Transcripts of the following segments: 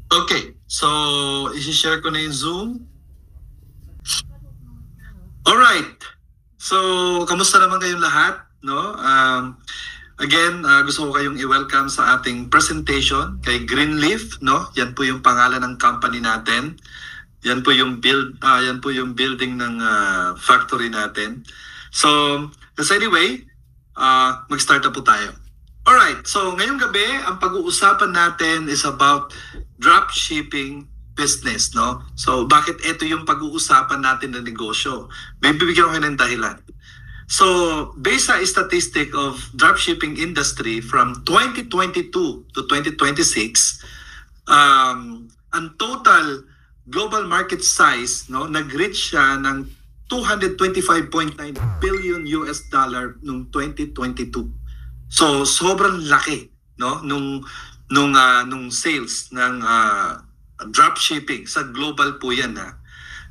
Okay, so isi-share ko na yung Zoom. Alright, so kamusta naman kayong lahat? No? Again, gusto ko kayong i-welcome sa ating presentation kay Greenleaf. No? Yan po yung pangalan ng company natin. Yan po yung building ng factory natin. So, anyway, mag-start na po tayo. Alright, so ngayong gabi, ang pag-uusapan natin is about dropshipping business, no? So, bakit ito yung pag-uusapan natin ng negosyo? May bibigyan ko kayo ng dahilan. So, based sa statistic of dropshipping industry from 2022 to 2026, ang total global market size, no, nag-reach siya ng 225.9 billion US dollar noong 2022. So sobrang laki, no, nung sales ng dropshipping sa global po 'yan, ha.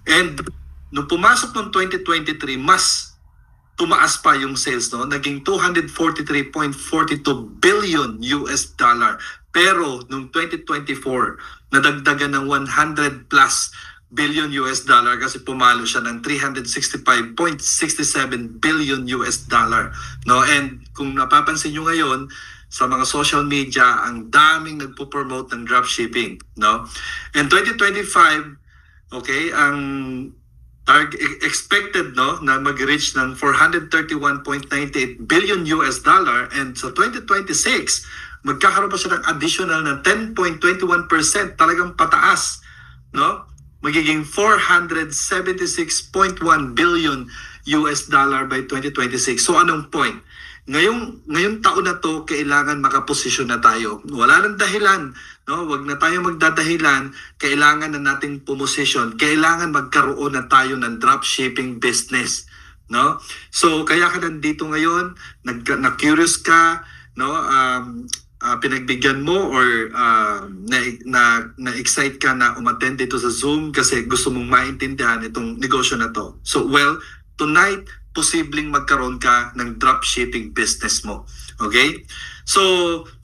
And nung pumasok noong 2023, mas tumaas pa yung sales, no, naging 243.42 billion US dollar. Pero nung 2024, nadagdagan ng 100 plus billion US dollar kasi pumalo siya ng 365.67 billion US dollar, no? And kung napapansin nyo ngayon sa mga social media, ang daming nagpo-promote ng dropshipping, no? And 2025, okay, ang expected, no, na mag-reach ng 431.98 billion US dollar, and sa 2026 magkakaroon pa siya ng additional na 10.21%, talagang pataas, no? Magiging 476.1 billion US dollar by 2026. So anong point? Ngayong taon na to, kailangan makaposisyon na tayo. Wala nang dahilan, no? Wag na tayo magdadahilan, kailangan na nating pumosisyon. Kailangan magkaroon na tayo ng dropshipping business, no? So kaya ka nandito ngayon, na-curious ka, no? Pinagbigyan mo or na-excite ka na umattend dito sa Zoom kasi gusto mong maintindihan itong negosyo na to. So, well, tonight, posibleng magkaroon ka ng dropshipping business mo. Okay? So,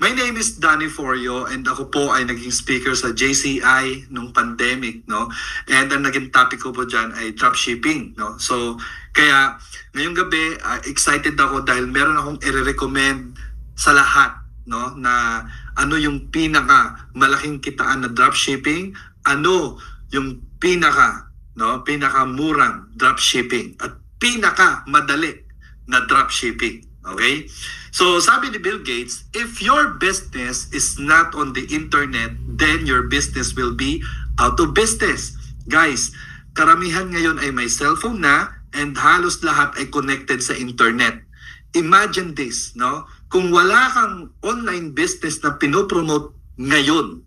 my name is Danny Forio and ako po ay naging speaker sa JCI nung pandemic, no? And ang naging topic ko po dyan ay dropshipping, no? So, kaya ngayong gabi, excited ako dahil meron akong i-recommend sa lahat, no, na ano yung pinaka malaking kitaan na dropshipping, ano yung pinakamurang dropshipping at pinaka madali na dropshipping. Okay? So sabi ni Bill Gates, if your business is not on the internet, then your business will be out of business. Guys, karamihan ngayon ay may cellphone na and halos lahat ay connected sa internet. Imagine this, no? Kung wala kang online business na pinopromote ngayon,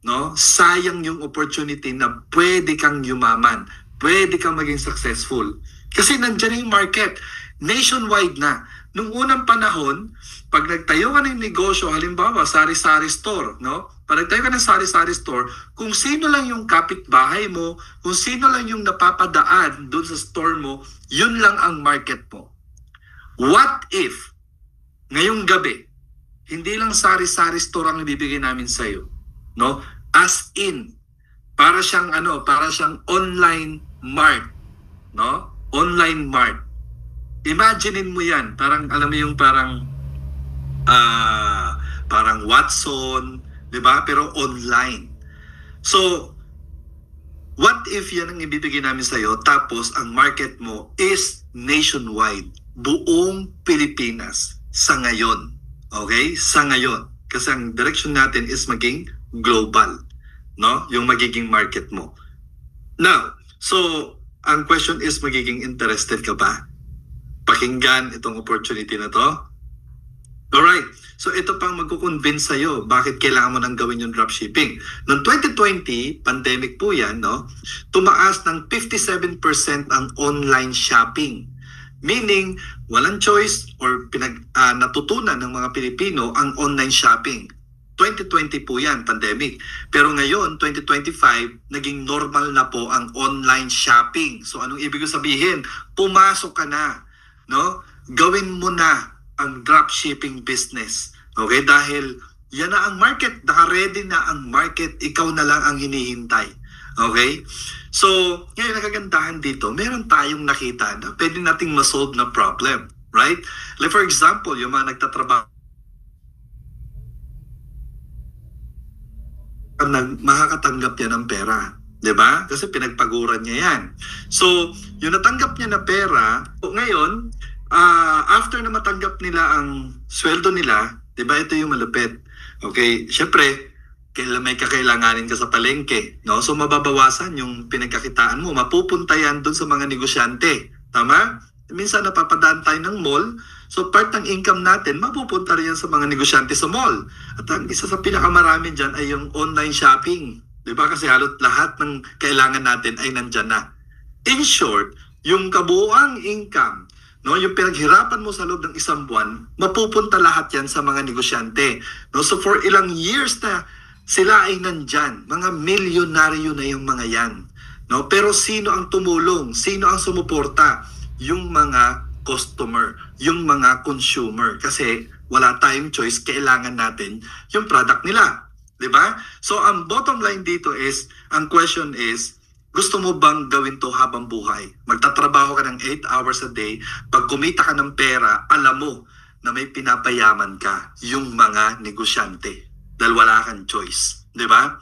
no, sayang yung opportunity na pwede kang yumaman, pwede kang maging successful. Kasi nandiyan yung market, nationwide na. Nung unang panahon, pag nagtayo ka ng negosyo, halimbawa, sari-sari store, no? Pag nagtayo ka ng sari-sari store, kung sino lang yung kapitbahay mo, kung sino lang yung napapadaan doon sa store mo, yun lang ang market mo. What if ngayong gabi, hindi lang sari-sari store ang ibibigay namin sa iyo, no? As in, para siyang online mart, no? Online mart. Imaginein mo 'yan, parang alam mo yung parang Watson, 'di ba? Pero online. So, what if 'yan ang ibibigay namin sa iyo tapos ang market mo is nationwide, buong Pilipinas? Sa ngayon, okay? Sa ngayon. Kasi ang direction natin is maging global, no? Yung magiging market mo. Now, so, ang question is, magiging interested ka ba? Pakinggan itong opportunity na to? Alright, so ito pang magkukonvince sa'yo bakit kailangan mo nang gawin yung dropshipping. Noong 2020, pandemic po yan, no? Tumaas ng 57% ang online shopping. Meaning, walang choice or natutunan ng mga Pilipino ang online shopping. 2020 po yan, pandemic. Pero ngayon, 2025, naging normal na po ang online shopping. So anong ibig sabihin? Pumasok ka na, no? Gawin mo na ang dropshipping business. Okay? Dahil yan na ang market, naka-ready na ang market, ikaw na lang ang hinihintay. Okay? So, ngayon nakagandahan dito, meron tayong nakita na pwede nating masolve na problem. Right? Like for example, yung mga nagtatrabaho, makakatanggap niya ng pera. 'Di ba? Kasi pinagpaguran niya yan. So, yung natanggap niya na pera, ngayon, after na matanggap nila ang sweldo nila, 'di ba, ito yung malupit. Okay, syempre, may kakailanganin ka sa palengke, no? So mababawasan yung pinagkakitaan mo, mapupunta yan doon sa mga negosyante. Tama? Minsan napapadaan tayo ng mall, so part ng income natin, mapupunta rin yan sa mga negosyante sa mall. At ang isa sa pinakamarami dyan ay yung online shopping. 'Di ba? Kasi halos lahat ng kailangan natin ay nandyan na. In short, yung kabuuang income, no, yung pinaghirapan mo sa loob ng isang buwan, mapupunta lahat yan sa mga negosyante. No? So for ilang years na sila ay nandyan, mga milyonaryo na yung mga yan. No? Pero sino ang tumulong? Sino ang sumuporta? Yung mga customer, yung mga consumer. Kasi wala tayong choice, kailangan natin yung product nila. 'Di ba? So ang bottom line dito is, ang question is, gusto mo bang gawin to habang buhay? Magtatrabaho ka ng 8 hours a day, pag kumita ka ng pera, alam mo na may pinapayaman ka, yung mga negosyante. Dahil wala kang choice. 'Di ba?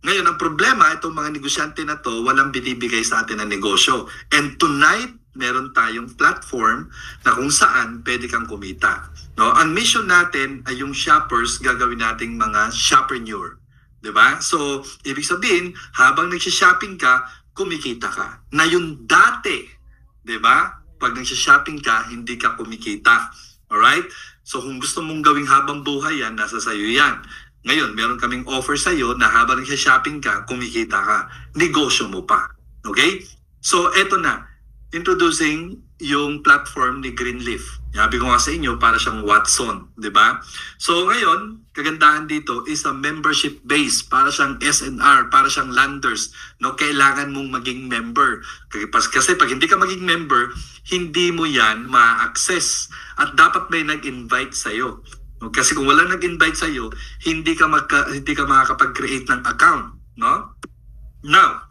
Ngayon, ang problema, itong mga negosyante na to, walang binibigay sa atin ng negosyo. And tonight, meron tayong platform na kung saan pwede kang kumita. No? Ang mission natin ay yung shoppers, gagawin nating mga shopreneur. 'Di ba? So, ibig sabihin, habang nagsha-shopping ka, kumikita ka. Na yung dati, 'di ba? Pag nagsha-shopping ka, hindi ka kumikita. Alright? So, kung gusto mong gawing habang buhay yan, nasa sayo yan. Ngayon, meron kaming offer sa'yo na habang nagsha-shopping ka, kumikita ka. Negosyo mo pa. Okay? So, eto na. Introducing yung platform ni Greenleaf. Sabi ko nga sa inyo, para siyang Watson, di ba? So ngayon, kagandahan dito is a membership base, para siyang SNR, para siyang Landers. No, kailangan mong maging member. Kasi pag hindi ka maging member, hindi mo yan ma-access. At dapat may nag-invite sa'yo. No? Kasi kung wala nag-invite sa'yo, hindi ka makakapag-create ng account. No? Now,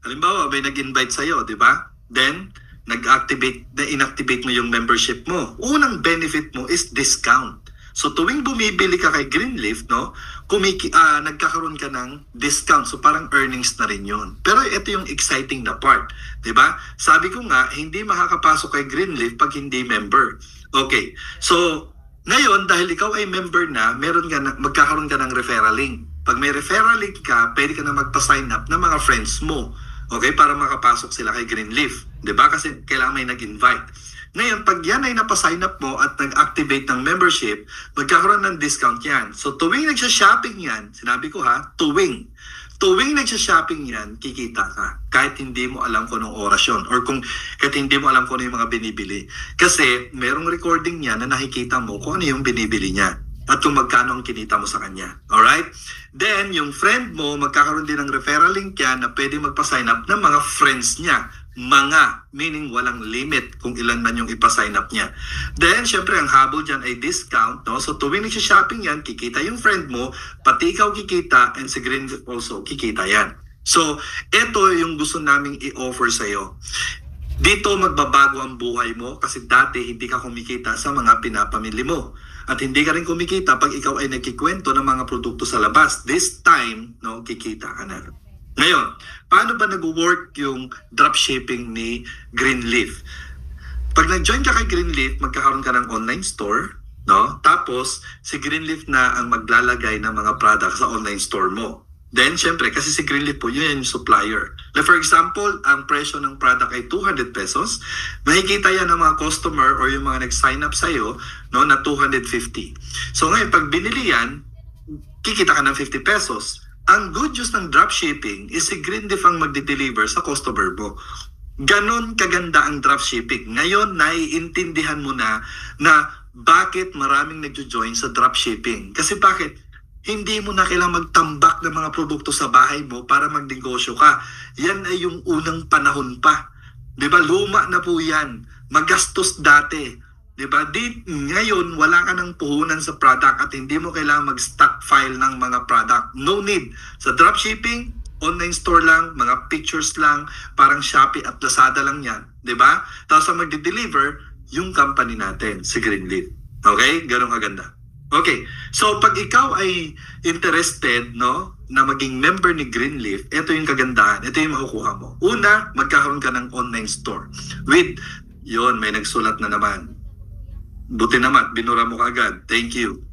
halimbawa, may nag-invite sa'yo, di ba? Then, inactivate mo yung membership mo. Unang benefit mo is discount. So tuwing bumibili ka kay Greenleaf, no, nagkakaroon ka ng discount. So parang earnings na rin yun. Pero ito yung exciting na part. 'Di ba? Sabi ko nga, hindi makakapasok kay Greenleaf pag hindi member. Okay. So ngayon, dahil ikaw ay member na, magkakaroon ka ng referral link. Pag may referral link ka, pwede ka na magpa-sign up ng mga friends mo. Okay, para makapasok sila kay Greenleaf. 'Di ba? Kasi kailangan may nag-invite. Ngayon, pag yan ay napasign up mo at nag-activate ng membership, magkakaroon ng discount yan. So tuwing nagsha-shopping yan, sinabi ko ha, tuwing nagsha-shopping yan, kikita ka. Kahit hindi mo alam kung anong oras yun, or kahit hindi mo alam kung ano yung mga binibili. Kasi merong recording niya na nakikita mo kung ano yung binibili niya at kung magkano ang kinita mo sa kanya. Alright? Then, yung friend mo, magkakaroon din ng referral link yan na pwede magpa-sign up ng mga friends niya. Mga, meaning walang limit kung ilan man yung ipa-sign up niya. Then, syempre, ang habol dyan ay discount. No? So, tuwing nagsha-shopping yan, kikita yung friend mo, pati ikaw kikita, and si Green also kikita yan. So, ito yung gusto naming i-offer sa'yo. Dito magbabago ang buhay mo kasi dati hindi ka kumikita sa mga pinapamili mo. At hindi ka rin kumikita pag ikaw ay nagkikwento ng mga produkto sa labas. This time, no, kikita ka na. Ngayon, paano ba nag-work yung dropshipping ni Greenleaf? Pag nag-join ka kay Greenleaf, magkakaroon ka ng online store, no? Tapos, si Greenleaf na ang maglalagay ng mga products sa online store mo. Then, syempre, kasi si Greenleaf po, yun yung supplier. Like for example, ang presyo ng product ay 200 pesos. Makikita yan ng mga customer or yung mga nag-sign up sa'yo, no, na 250. So ngayon, pag binili yan, kikita ka ng 50 pesos. Ang good news ng dropshipping is si Greenleaf ang magde-deliver sa customer mo. Ganon kaganda ang dropshipping. Ngayon, naiintindihan mo na bakit maraming nagjo-join sa dropshipping. Kasi bakit? Hindi mo na kailangang magtambak ng mga produkto sa bahay mo para magnegosyo ka. Yan ay yung unang panahon pa. 'Di ba? Luma na po yan. Magastos dati. Diba? Ngayon, wala ka ng puhunan sa product at hindi mo kailangan mag-stockpile ng mga product. No need. Sa dropshipping, online store lang, mga pictures lang, parang Shopee at Lazada lang yan. Diba? Tapos ang magde-deliver, yung company natin, si Greenleaf. Okay? Ganun kaganda. Okay. So, pag ikaw ay interested, no, na maging member ni Greenleaf, ito yung kagandahan. Ito yung makukuha mo. Una, magkakaroon ka ng online store. With, yun, may nagsulat na naman. Buti naman, binura mo kaagad. Thank you.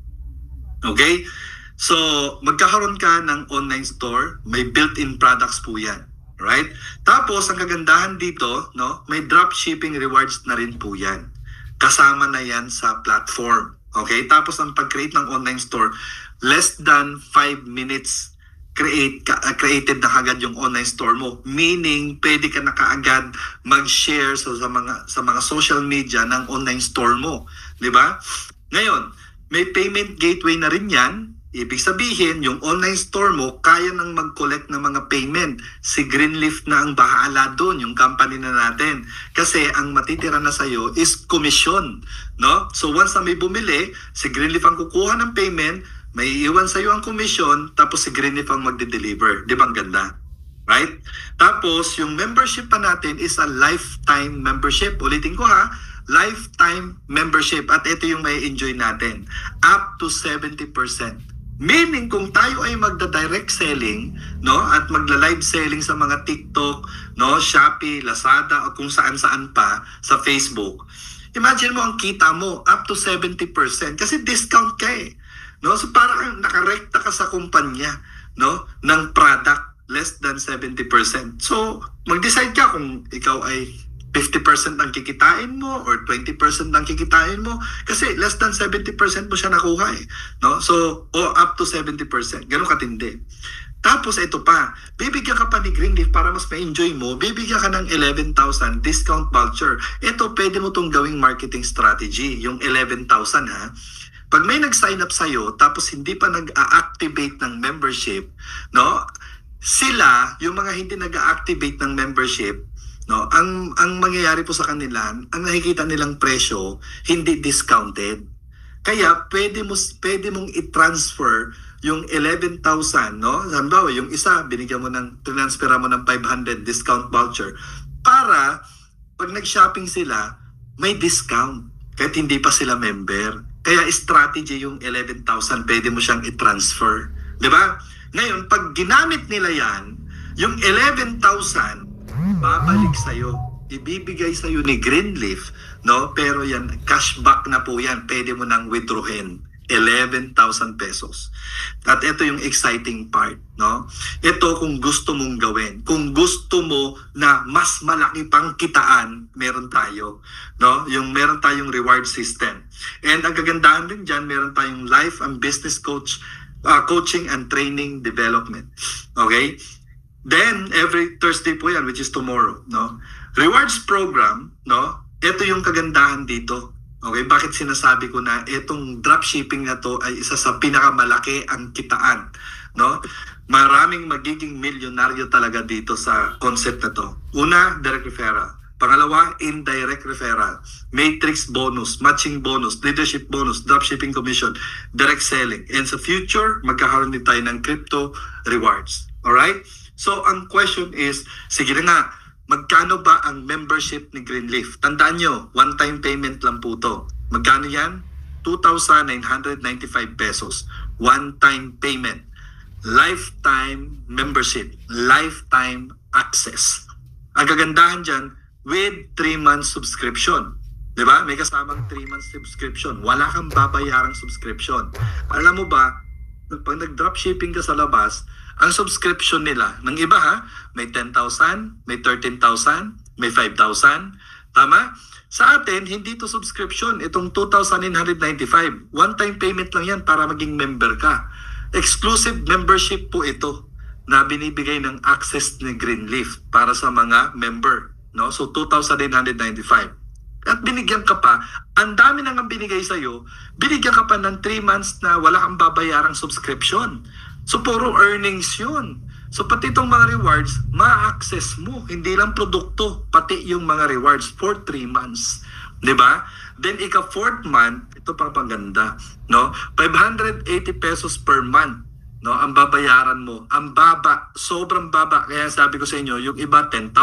Okay? So, magkakaroon ka ng online store. May built-in products po yan. Right? Tapos, ang kagandahan dito, no, may dropshipping rewards na rin po yan. Kasama na yan sa platform. Okay? Tapos, ang pag-create ng online store, less than 5 minutes created na kagad yung online store mo. Meaning, pwede ka na kaagad mag-share sa mga social media ng online store mo. Di ba? Ngayon, may payment gateway na rin yan. Ibig sabihin, yung online store mo, kaya nang mag-collect ng mga payment. Si Greenleaf na ang bahala doon, yung company na natin. Kasi ang matitira na sa'yo is commission. No? So once na may bumili, si Greenleaf ang kukuha ng payment, may iwan sa'yo ang commission, tapos si Greenleaf ang magde-deliver. Di ba ang ganda? Right? Tapos, yung membership pa natin is a lifetime membership. Ulitin ko ha, lifetime membership. At ito yung may enjoy natin. Up to 70%. Meaning, kung tayo ay magda-direct selling, no, at magla-live selling sa mga TikTok, no, Shopee, Lazada, o kung saan-saan pa sa Facebook, imagine mo ang kita mo, up to 70%. Kasi discount ka eh. No? So parang nakarekta ka sa kumpanya, no, ng product less than 70%. So mag-decide ka kung ikaw ay 50% ang kikitain mo or 20% ang kikitain mo kasi less than 70% mo siya nakuha eh, no? So up to 70%. Ganun katindi. Tapos ito pa, bibigyan ka pa ni Greenleaf para mas ma-enjoy mo, bibigyan ka ng 11,000 discount voucher. Ito pwede mo tong gawing marketing strategy, yung 11,000 ha. Pag may nag-sign up sa'yo, tapos hindi pa nag-a-activate ng membership, no? Sila, yung mga hindi nag-a-activate ng membership, no? Ang mangyayari po sa kanila, ang nakikita nilang presyo, hindi discounted. Kaya, pwede mong i-transfer yung 11,000, no? Halimbawa, yung isa, binigyan mo transfera mo ng 500 discount voucher para, pag nag-shopping sila, may discount. Kahit hindi pa sila member. Kaya strategy yung 11,000, pwede mo siyang i-transfer. Di ba? Ngayon, pag ginamit nila yan, yung 11,000, babalik sa'yo. Ibibigay sa'yo ni Greenleaf, no? Pero yan, cashback na po yan. Pwede mo nang withdrawin. 11,000 pesos. At ito yung exciting part, no? Ito kung gusto mong gawin. Kung gusto mo na mas malaki pang kitaan, meron tayo, no? Yung meron tayong reward system. And ang kagandahan din dyan, meron tayong life and business coaching and training development. Okay? Then every Thursday po yan, which is tomorrow, no? Rewards program, no? Ito yung kagandahan dito. Okay, bakit sinasabi ko na itong dropshipping na to ay isa sa pinakamalaki ang kitaan, no? Maraming magiging milyonaryo talaga dito sa concept na to. Una, direct referral. Pangalawa, indirect referral. Matrix bonus, matching bonus, leadership bonus, dropshipping commission, direct selling. And sa future, magkakaroon din tayo ng crypto rewards. Alright? So, ang question is, sige na nga, magkano ba ang membership ni Greenleaf? Tandaan nyo, one-time payment lang po to. Magkano yan? 2,995 pesos. One-time payment. Lifetime membership. Lifetime access. Ang kagandahan dyan, with 3 months subscription. Diba? May kasamang 3 months subscription. Wala kang babayarang subscription. Alam mo ba, pag nag-dropshipping ka sa labas, ang subscription nila, ng iba ha, may 10,000, may 13,000, may 5,000. Tama? Sa atin, hindi to subscription. Itong 2,995. One-time payment lang yan para maging member ka. Exclusive membership po ito na binibigay ng access ni Greenleaf para sa mga member. No? So, 2,995. At binigyan ka pa, ang dami nang ang binigay sa'yo, binigyan ka pa ng 3 months na wala kang babayarang subscription. So, puro earnings yun. So, pati itong mga rewards, ma-access mo. Hindi lang produkto, pati yung mga rewards for 3 months. 'Di ba? Then ika-4th month, ito pa paganda, no? 580 pesos per month, no? Ang babayaran mo. Ang baba, sobrang baba. Kaya sabi ko sa inyo, yung iba 10,000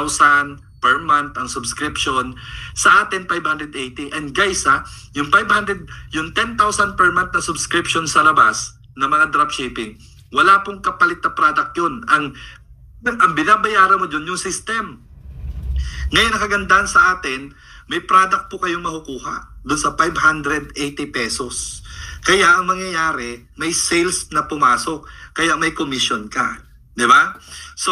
per month ang subscription, sa atin 580. And guys, yung 10,000 per month na subscription sa labas na mga dropshipping, wala pong kapalit na product yun. Ang binabayaran mo dun yung system. Ngayon, ang kagandahan sa atin, may product po kayong makukuha doon sa 580 pesos. Kaya ang mangyayari, may sales na pumasok. Kaya may commission ka. Di ba? So,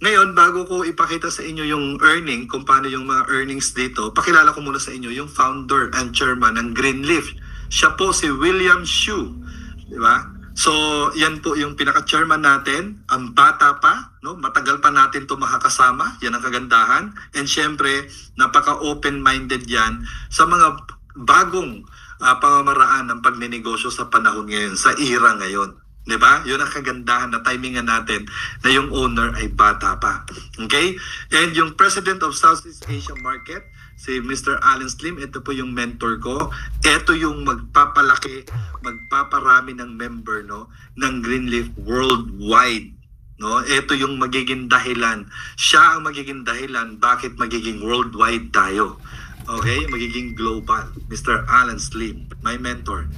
ngayon, bago ko ipakita sa inyo yung earning, kung paano yung mga earnings dito, pakilala ko muna sa inyo yung founder and chairman ng Greenleaf. Siya po si William Xu. Di ba? So, yan po yung pinaka-chairman natin. Ang bata pa, no? Matagal pa natin ito makakasama. Yan ang kagandahan. And syempre, napaka-open-minded yan sa mga bagong pamamaraan ng pagninegosyo sa panahon ngayon, sa era ngayon. Diba? Yun ang kagandahan na timingan natin na yung owner ay bata pa. Okay? And yung President of Southeast Asia Market, si Mr. Alan Slim, ito po yung mentor ko. Ito yung magpapalaki, magpaparami ng member, no, ng Greenleaf worldwide. No? Ito yung magiging dahilan. Siya ang magiging dahilan bakit magiging worldwide tayo. Okay? Magiging global. Mr. Alan Slim, my mentor.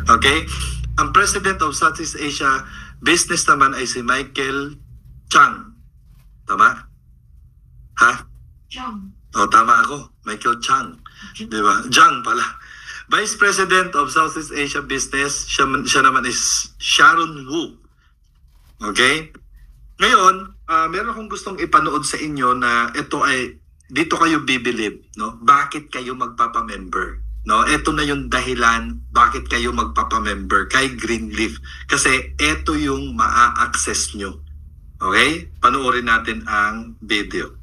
Okay? Ang President of Southeast Asia Business naman ay si Michael Chang. Tama? Ha? Chang. O, tama ako. Michael Chang. Diba? Chang pala. Vice President of Southeast Asia Business, siya naman is Sharon Wu. Okay? Ngayon, meron akong gustong ipanood sa inyo na ito ay, dito kayo bibilib, no? Bakit kayo magpapamember? No? Ito na yung dahilan bakit kayo magpapamember kay Greenleaf. Kasi ito yung maa-access nyo. Okay? Panoorin natin ang video.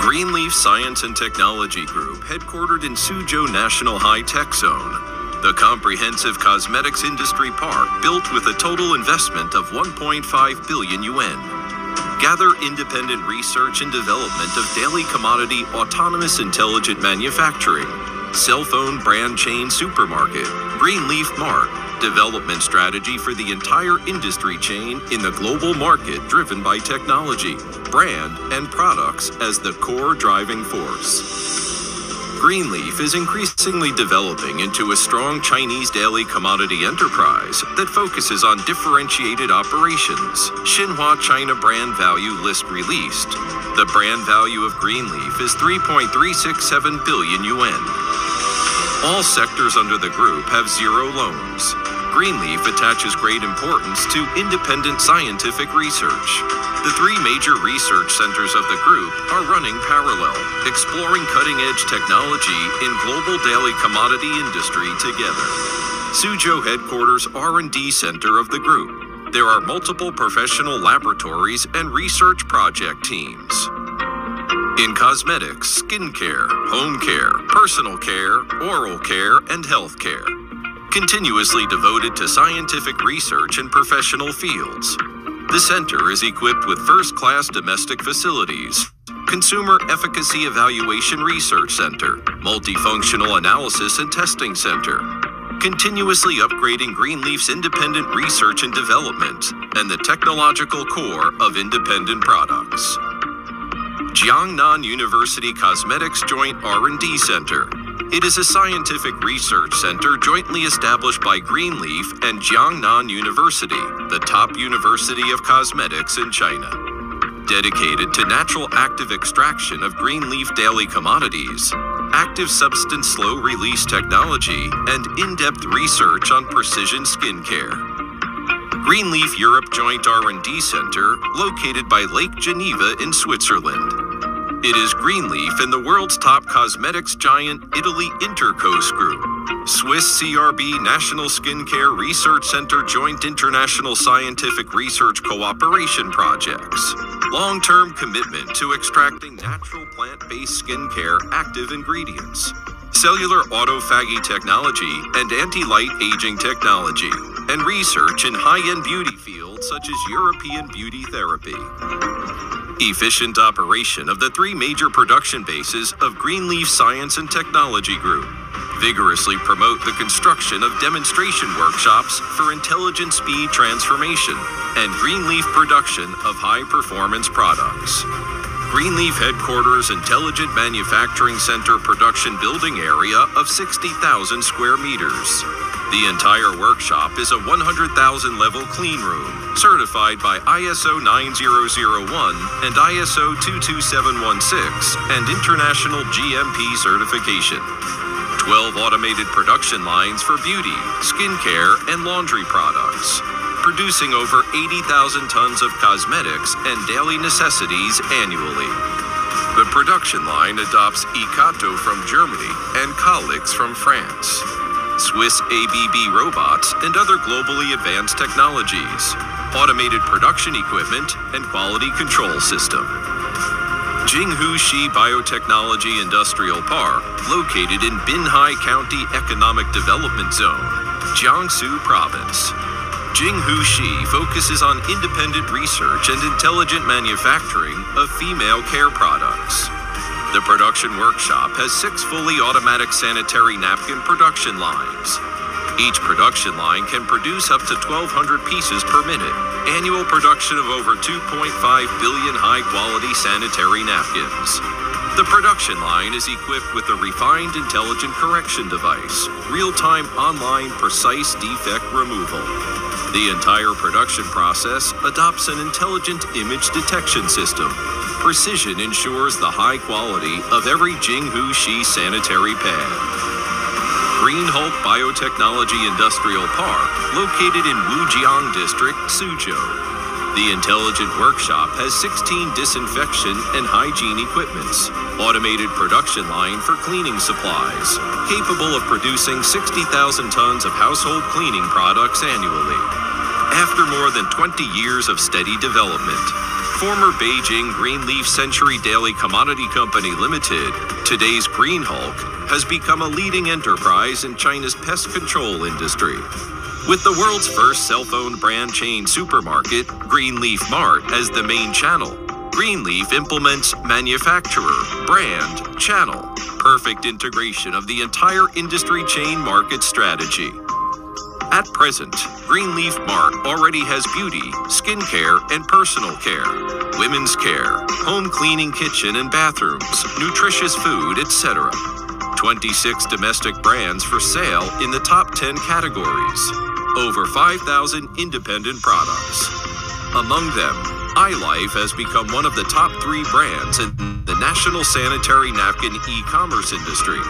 Greenleaf Science and Technology Group, headquartered in Suzhou National High-Tech Zone, the comprehensive cosmetics industry park built with a total investment of 1.5 billion yuan. Gather independent research and development of daily commodity autonomous intelligent manufacturing, cell phone brand chain supermarket, Greenleaf Mart, development strategy for the entire industry chain in the global market driven by technology, brand, and products as the core driving force. Greenleaf is increasingly developing into a strong Chinese daily commodity enterprise that focuses on differentiated operations. Xinhua China brand value list released. The brand value of Greenleaf is 3.367 billion yuan. All sectors under the group have zero loans. Greenleaf attaches great importance to independent scientific research. The three major research centers of the group are running parallel, exploring cutting-edge technology in global daily commodity industry together. Suzhou headquarters R&D center of the group. There are multiple professional laboratories and research project teams. In cosmetics, skincare, home care, personal care, oral care, and health care. Continuously devoted to scientific research in professional fields. The center is equipped with first-class domestic facilities, Consumer Efficacy Evaluation Research Center, Multifunctional Analysis and Testing Center, continuously upgrading Greenleaf's independent research and development, and the technological core of independent products. Jiangnan University Cosmetics Joint R&D Center. It is a scientific research center jointly established by Greenleaf and Jiangnan University, the top university of cosmetics in China. Dedicated to natural active extraction of Greenleaf daily commodities, active substance slow-release technology, and in-depth research on precision skincare. Greenleaf Europe Joint R&D Center, located by Lake Geneva in Switzerland. It is Greenleaf and the world's top cosmetics giant Italy Intercos Group. Swiss CRB National Skincare Research Center Joint International Scientific Research Cooperation Projects. Long-term commitment to extracting natural plant-based skincare active ingredients. Cellular autophagy technology and anti-light aging technology. and research in high-end beauty fields such as European beauty therapy. Efficient operation of the 3 major production bases of Greenleaf Science and Technology Group. Vigorously promote the construction of demonstration workshops for intelligent speed transformation and Greenleaf production of high-performance products. Greenleaf Headquarters Intelligent Manufacturing Center production building area of 60,000 square meters. The entire workshop is a 100,000 level clean room, certified by ISO 9001 and ISO 22716 and International GMP certification. 12 automated production lines for beauty, skincare, and laundry products, producing over 80,000 tons of cosmetics and daily necessities annually. The production line adopts Ikato from Germany and Calix from France, Swiss ABB robots, and other globally advanced technologies, automated production equipment, and quality control system. Jinghushi Biotechnology Industrial Park, located in Binhai County Economic Development Zone, Jiangsu Province. Jinghushi focuses on independent research and intelligent manufacturing of female care products. The production workshop has 6 fully automatic sanitary napkin production lines. Each production line can produce up to 1,200 pieces per minute. Annual production of over 2.5 billion high-quality sanitary napkins. The production line is equipped with a refined intelligent correction device, real-time online precise defect removal. The entire production process adopts an intelligent image detection system. Precision ensures the high quality of every Jinghushi sanitary pad. Green Hulk Biotechnology Industrial Park, located in Wujiang District, Suzhou. The intelligent workshop has 16 disinfection and hygiene equipments, automated production line for cleaning supplies, capable of producing 60,000 tons of household cleaning products annually. After more than 20 years of steady development, former Beijing Greenleaf Century Daily Commodity Company Limited, today's Green Hulk, has become a leading enterprise in China's pest control industry. With the world's first cell-phone brand chain supermarket, Greenleaf Mart, as the main channel, Greenleaf implements manufacturer, brand, channel, perfect integration of the entire industry chain market strategy. At present, Greenleaf Mart already has beauty, skincare, and personal care, women's care, home cleaning kitchen and bathrooms, nutritious food, etc. 26 domestic brands for sale in the top 10 categories. Over 5,000 independent products. Among them, iLife has become one of the top 3 brands in the national sanitary napkin e-commerce industry.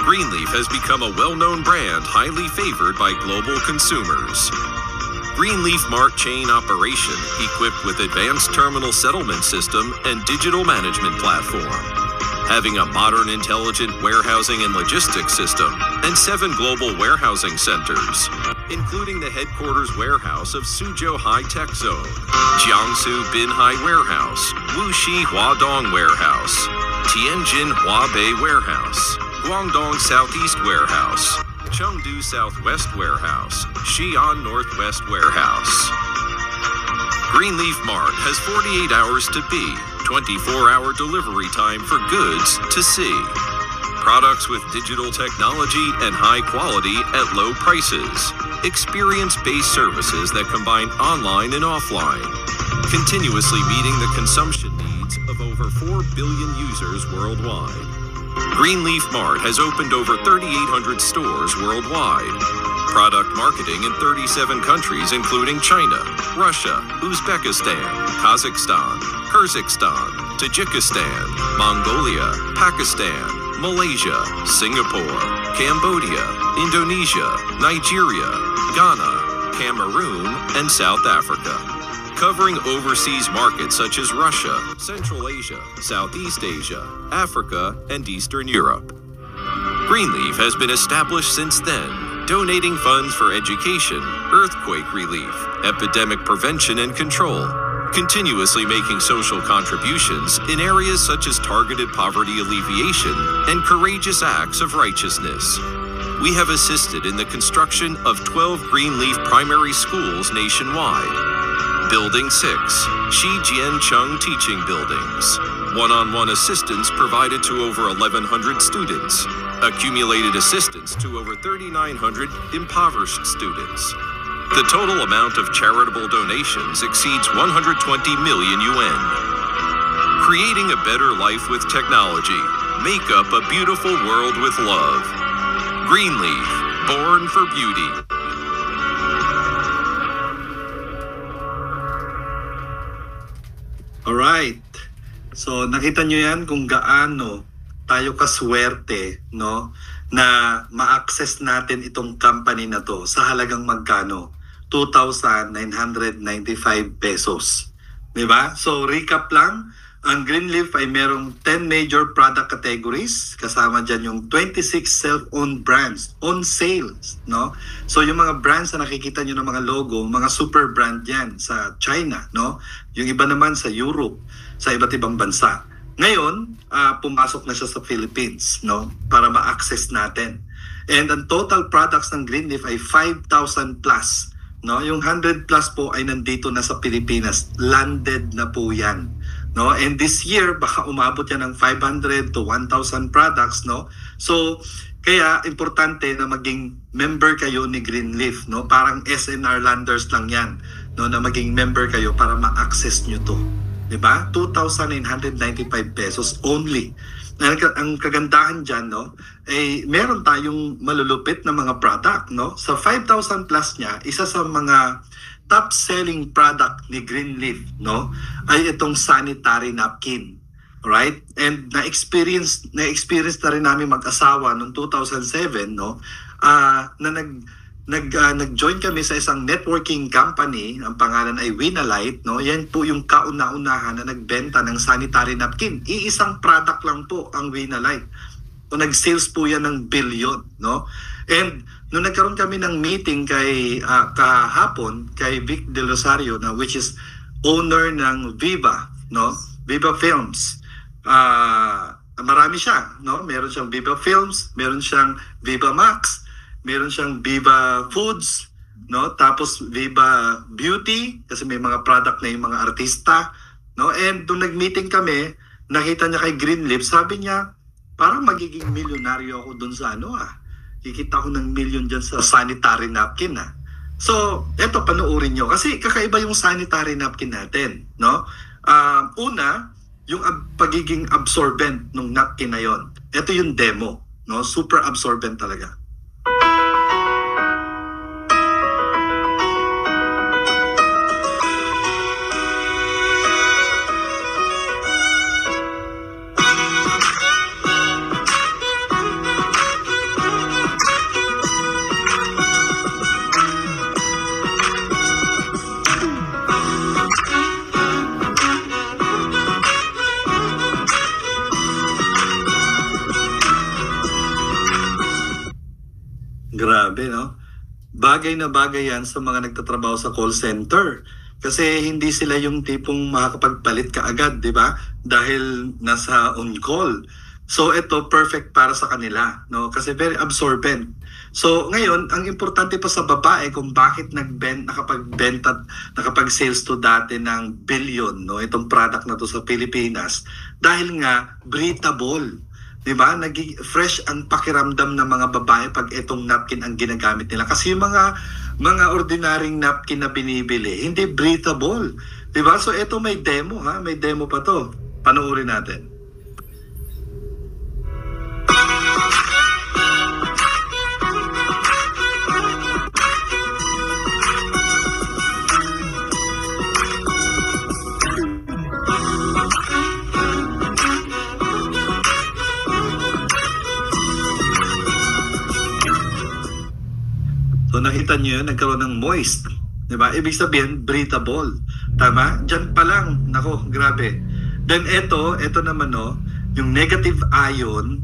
Greenleaf has become a well-known brand highly favored by global consumers. Greenleaf Mart chain operation equipped with advanced terminal settlement system and digital management platform. Having a modern intelligent warehousing and logistics system and 7 global warehousing centers, including the headquarters warehouse of Suzhou High Tech Zone, Jiangsu Binhai Warehouse, Wuxi Huadong Warehouse, Tianjin Huabei Warehouse, Guangdong Southeast Warehouse, Chengdu Southwest Warehouse, Xi'an Northwest Warehouse. Greenleaf Mart has 48 hours to be, 24-hour delivery time for goods to see. Products with digital technology and high quality at low prices. Experience-based services that combine online and offline. Continuously meeting the consumption needs of over 4 billion users worldwide. Greenleaf Mart has opened over 3,800 stores worldwide. Product marketing in 37 countries including China, Russia, Uzbekistan, Kazakhstan, Kyrgyzstan, Tajikistan, Mongolia, Pakistan, Malaysia, Singapore, Cambodia, Indonesia, Nigeria, Ghana, Cameroon, and South Africa. Covering overseas markets such as Russia, Central Asia, Southeast Asia, Africa, and Eastern Europe. Greenleaf has been established since then, donating funds for education, earthquake relief, epidemic prevention and control, continuously making social contributions in areas such as targeted poverty alleviation and courageous acts of righteousness. We have assisted in the construction of 12 Greenleaf primary schools nationwide. Building 6, Shi Jian Chung Teaching Buildings. One-on-one assistance provided to over 1,100 students. Accumulated assistance to over 3,900 impoverished students. The total amount of charitable donations exceeds 120 million yuan. Creating a better life with technology. Make up a beautiful world with love. Greenleaf, born for beauty. Alright. So nakita nyo yan kung gaano tayo kaswerte, no, na ma-access natin itong company na to sa halagang magkano? 2,995 pesos. Diba? So recap lang, ang Greenleaf ay merong 10 major product categories. Kasama dyan yung 26 self-owned brands on sales. No? So yung mga brands na nakikita nyo ng mga logo, mga super brand yan sa China. No? Yung iba naman sa Europe, sa iba't ibang bansa. Ngayon, pumasok na siya sa Philippines, no? Para ma-access natin. And ang total products ng Greenleaf ay 5,000 plus. No? Yung 100 plus po ay nandito na sa Pilipinas. Landed na po yan. No? And this year, baka umabot yan ng 500 to 1,000 products. No? So, kaya importante na maging member kayo ni Greenleaf. No? Parang SNR Landers lang yan. No? Na maging member kayo para ma-access nyo to. Diba? 2,995 pesos only. Ang kagandahan dyan, no, eh, meron tayong malulupit na mga product. No? Sa 5,000 plus niya, isa sa mga top selling product ni Greenleaf, no, ay itong sanitary napkin. Right? And na-experience na rin namin mag-asawa noong 2007, no, na nag-join kami sa isang networking company, ang pangalan ay Winalite, no? Yan po yung kauna-unahan na nagbenta ng sanitary napkin. Iisang product lang po ang Winalite. O nag-sales po yan ng billion, no? And nung nagkaroon kami ng meeting kay kahapon kay Vic De Rosario, na which is owner ng Viva, no? Viva Films. Marami siya, no? Meron siyang Viva Films, meron siyang Viva Max, meron siyang Viva Foods, no? Tapos Viva Beauty kasi may mga product na yung mga artista, no? And nung nag-meeting kami, nakita niya kay Greenleaf, sabi niya, parang magiging milyonaryo ako dun sa kikita ko ng million dyan sa sanitary napkin, So, eto, panuorin nyo. Kasi kakaiba yung sanitary napkin natin, no? Una, yung pagiging absorbent ng napkin na yon. Ito yung demo, no? Super absorbent talaga. Grabe, no? Bagay na bagay yan sa mga nagtatrabaho sa call center. Kasi hindi sila yung tipong makakapagpalit kaagad, di ba? Dahil nasa on-call. So ito, perfect para sa kanila, no? Kasi very absorbent. So ngayon, ang importante pa sa babae kung bakit nakapagbenta, nakapag-sales to dati ng billion, no? Itong product na to sa Pilipinas. Dahil nga, breathable. Diba? Naging fresh ang pakiramdam ng mga babae pag itong napkin ang ginagamit nila. Kasi yung mga ordinaryong napkin na binibili, hindi breathable. Diba? So ito may demo, may demo pa to. Panoorin natin. So nakita nyo yun, nagkaroon ng moist. Diba? Ibig sabihin, breathable. Tama? Diyan pa lang. Nako, grabe. Then ito naman, no, yung negative ion,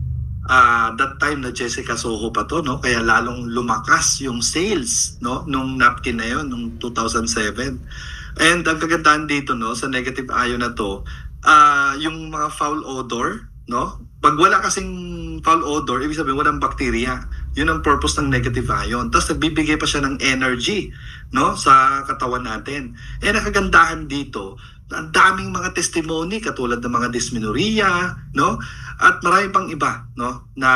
that time na Jessica Soho pa to, no? Kaya lalong lumakas yung sales, no, nung napkin na yun, nung 2007. And ang kagandahan dito, no, sa negative ion na to, yung mga foul odor, no? Pag wala kasing foul odor, ibig sabihin walang bacteria. Yun ang purpose ng negative ion. Tapos nagbibigay pa siya ng energy, no, sa katawan natin. Nakagandahan dito, ang daming mga testimony katulad ng mga dysmenorrhea, no, at marami pang iba, no, na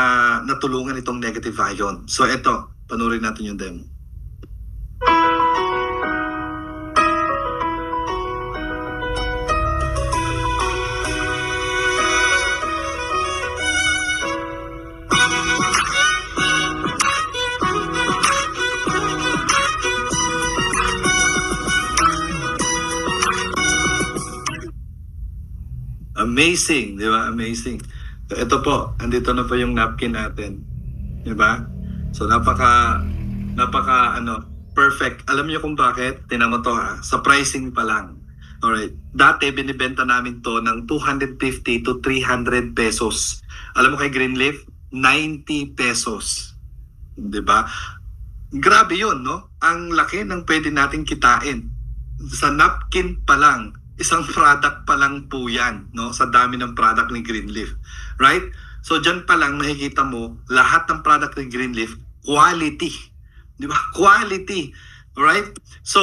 natulungan itong negative ion. So eto, panoorin natin yung demo. Amazing, di ba? Amazing. So, ito po, andito na po yung napkin natin. Di ba? So, perfect. Alam niyo kung bakit? Tingnan mo to ha. Sa pricing pa lang. Alright. Dati, binibenta namin to ng 250 to 300 pesos. Alam mo kay Greenleaf? 90 pesos. Di ba? Grabe yun, no? Ang laki ng pwede nating kitain. Sa napkin pa lang, isang product pa lang po yan, no? Sa dami ng product ni Greenleaf. Right? So, dyan pa lang nakikita mo, lahat ng product ni Greenleaf, quality. Di ba? Quality. Right? So,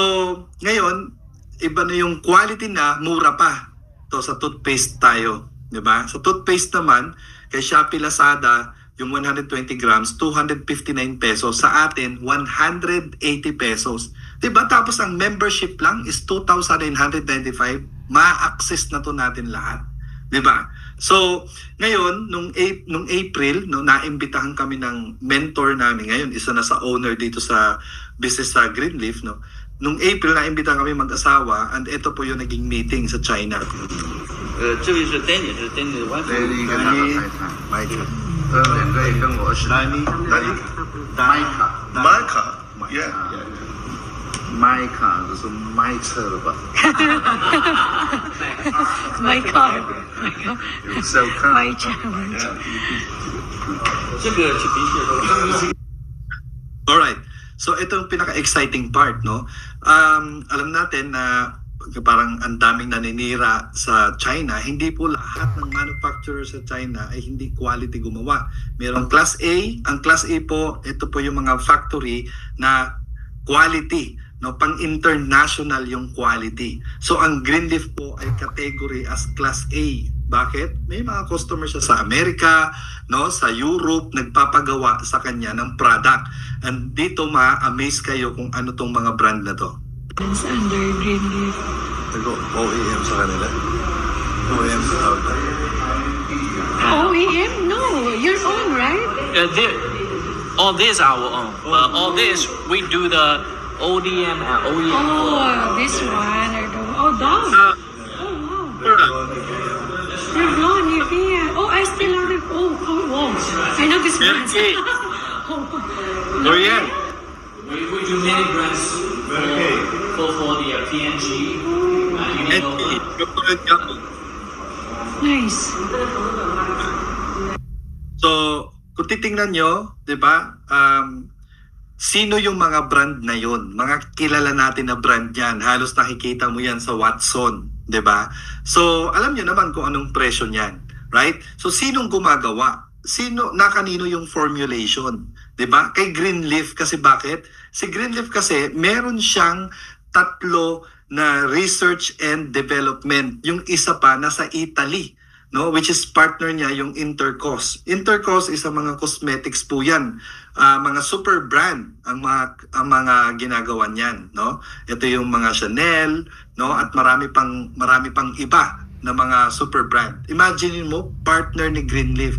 ngayon, iba na yung quality na, mura pa. So, sa toothpaste tayo. Di ba? Sa toothpaste naman, kay Shopee Lazada, yung 120 grams, 259 pesos. Sa atin, 180 pesos. Diba? Tapos ang membership lang is 2,995. Ma-access na to natin lahat. Diba? So, ngayon, nung April, no, naimbitahan kami ng mentor namin. Ngayon, isa na sa owner dito sa business sa Greenleaf. No? Nung April, naimbitahan kami mag-asawa and ito po yung naging meeting sa China. 这位是 Danny， 是 Danny 的 wife。 一个大牌子，麦卡，两个也跟我是麦卡，Yeah， 麦卡就是卖车的吧？My car. 有收看。 My car. 这个是的确都。 Alright. So, ito yung pinaka-exciting part, no? Alam natin na parang ang daming naninira sa China. Hindi po lahat ng manufacturer sa China ay hindi quality gumawa. Mayroong Class A. Ang Class A po, ito po yung mga factory na quality. No, pang international yung quality. So ang Greenleaf po ay category as Class A. Bakit? May mga customers siya sa Amerika, no, sa Europe, nagpapagawa sa kanya ng product. And dito ma-amaze kayo kung ano tong mga brand na to. It's under Greenleaf. OEM sa kanila. OEM sa tawag. OEM? No, your own, right? All this our own, but all this we do the ODM and OEM. Oh, this one. Oh, those. Oh, wow. Revlon, Nivea. Oh, I still have it. Oh, wow. I know this brand. L'Oreal. We do many brands for the P&G. Nice. So, kung titingnan nyo, di ba, sino yung mga brand na yun? Mga kilala natin na brand yan. Halos nakikita mo yan sa Watson, di ba? So, alam nyo naman kung anong presyo niyan, right? So, sinong gumagawa? Kanino yung formulation? Di ba? Kay Greenleaf. Kasi bakit? Si Greenleaf kasi, meron siyang 3 na research and development. Yung isa pa, nasa Italy. No, which is partner niya yung Intercos. Intercos is mga cosmetics po yan. Mga super brand ang mga ginagawa niyan, no? Ito yung mga Chanel, no, at marami pang iba na mga super brand. Imagine mo, partner ni Greenleaf.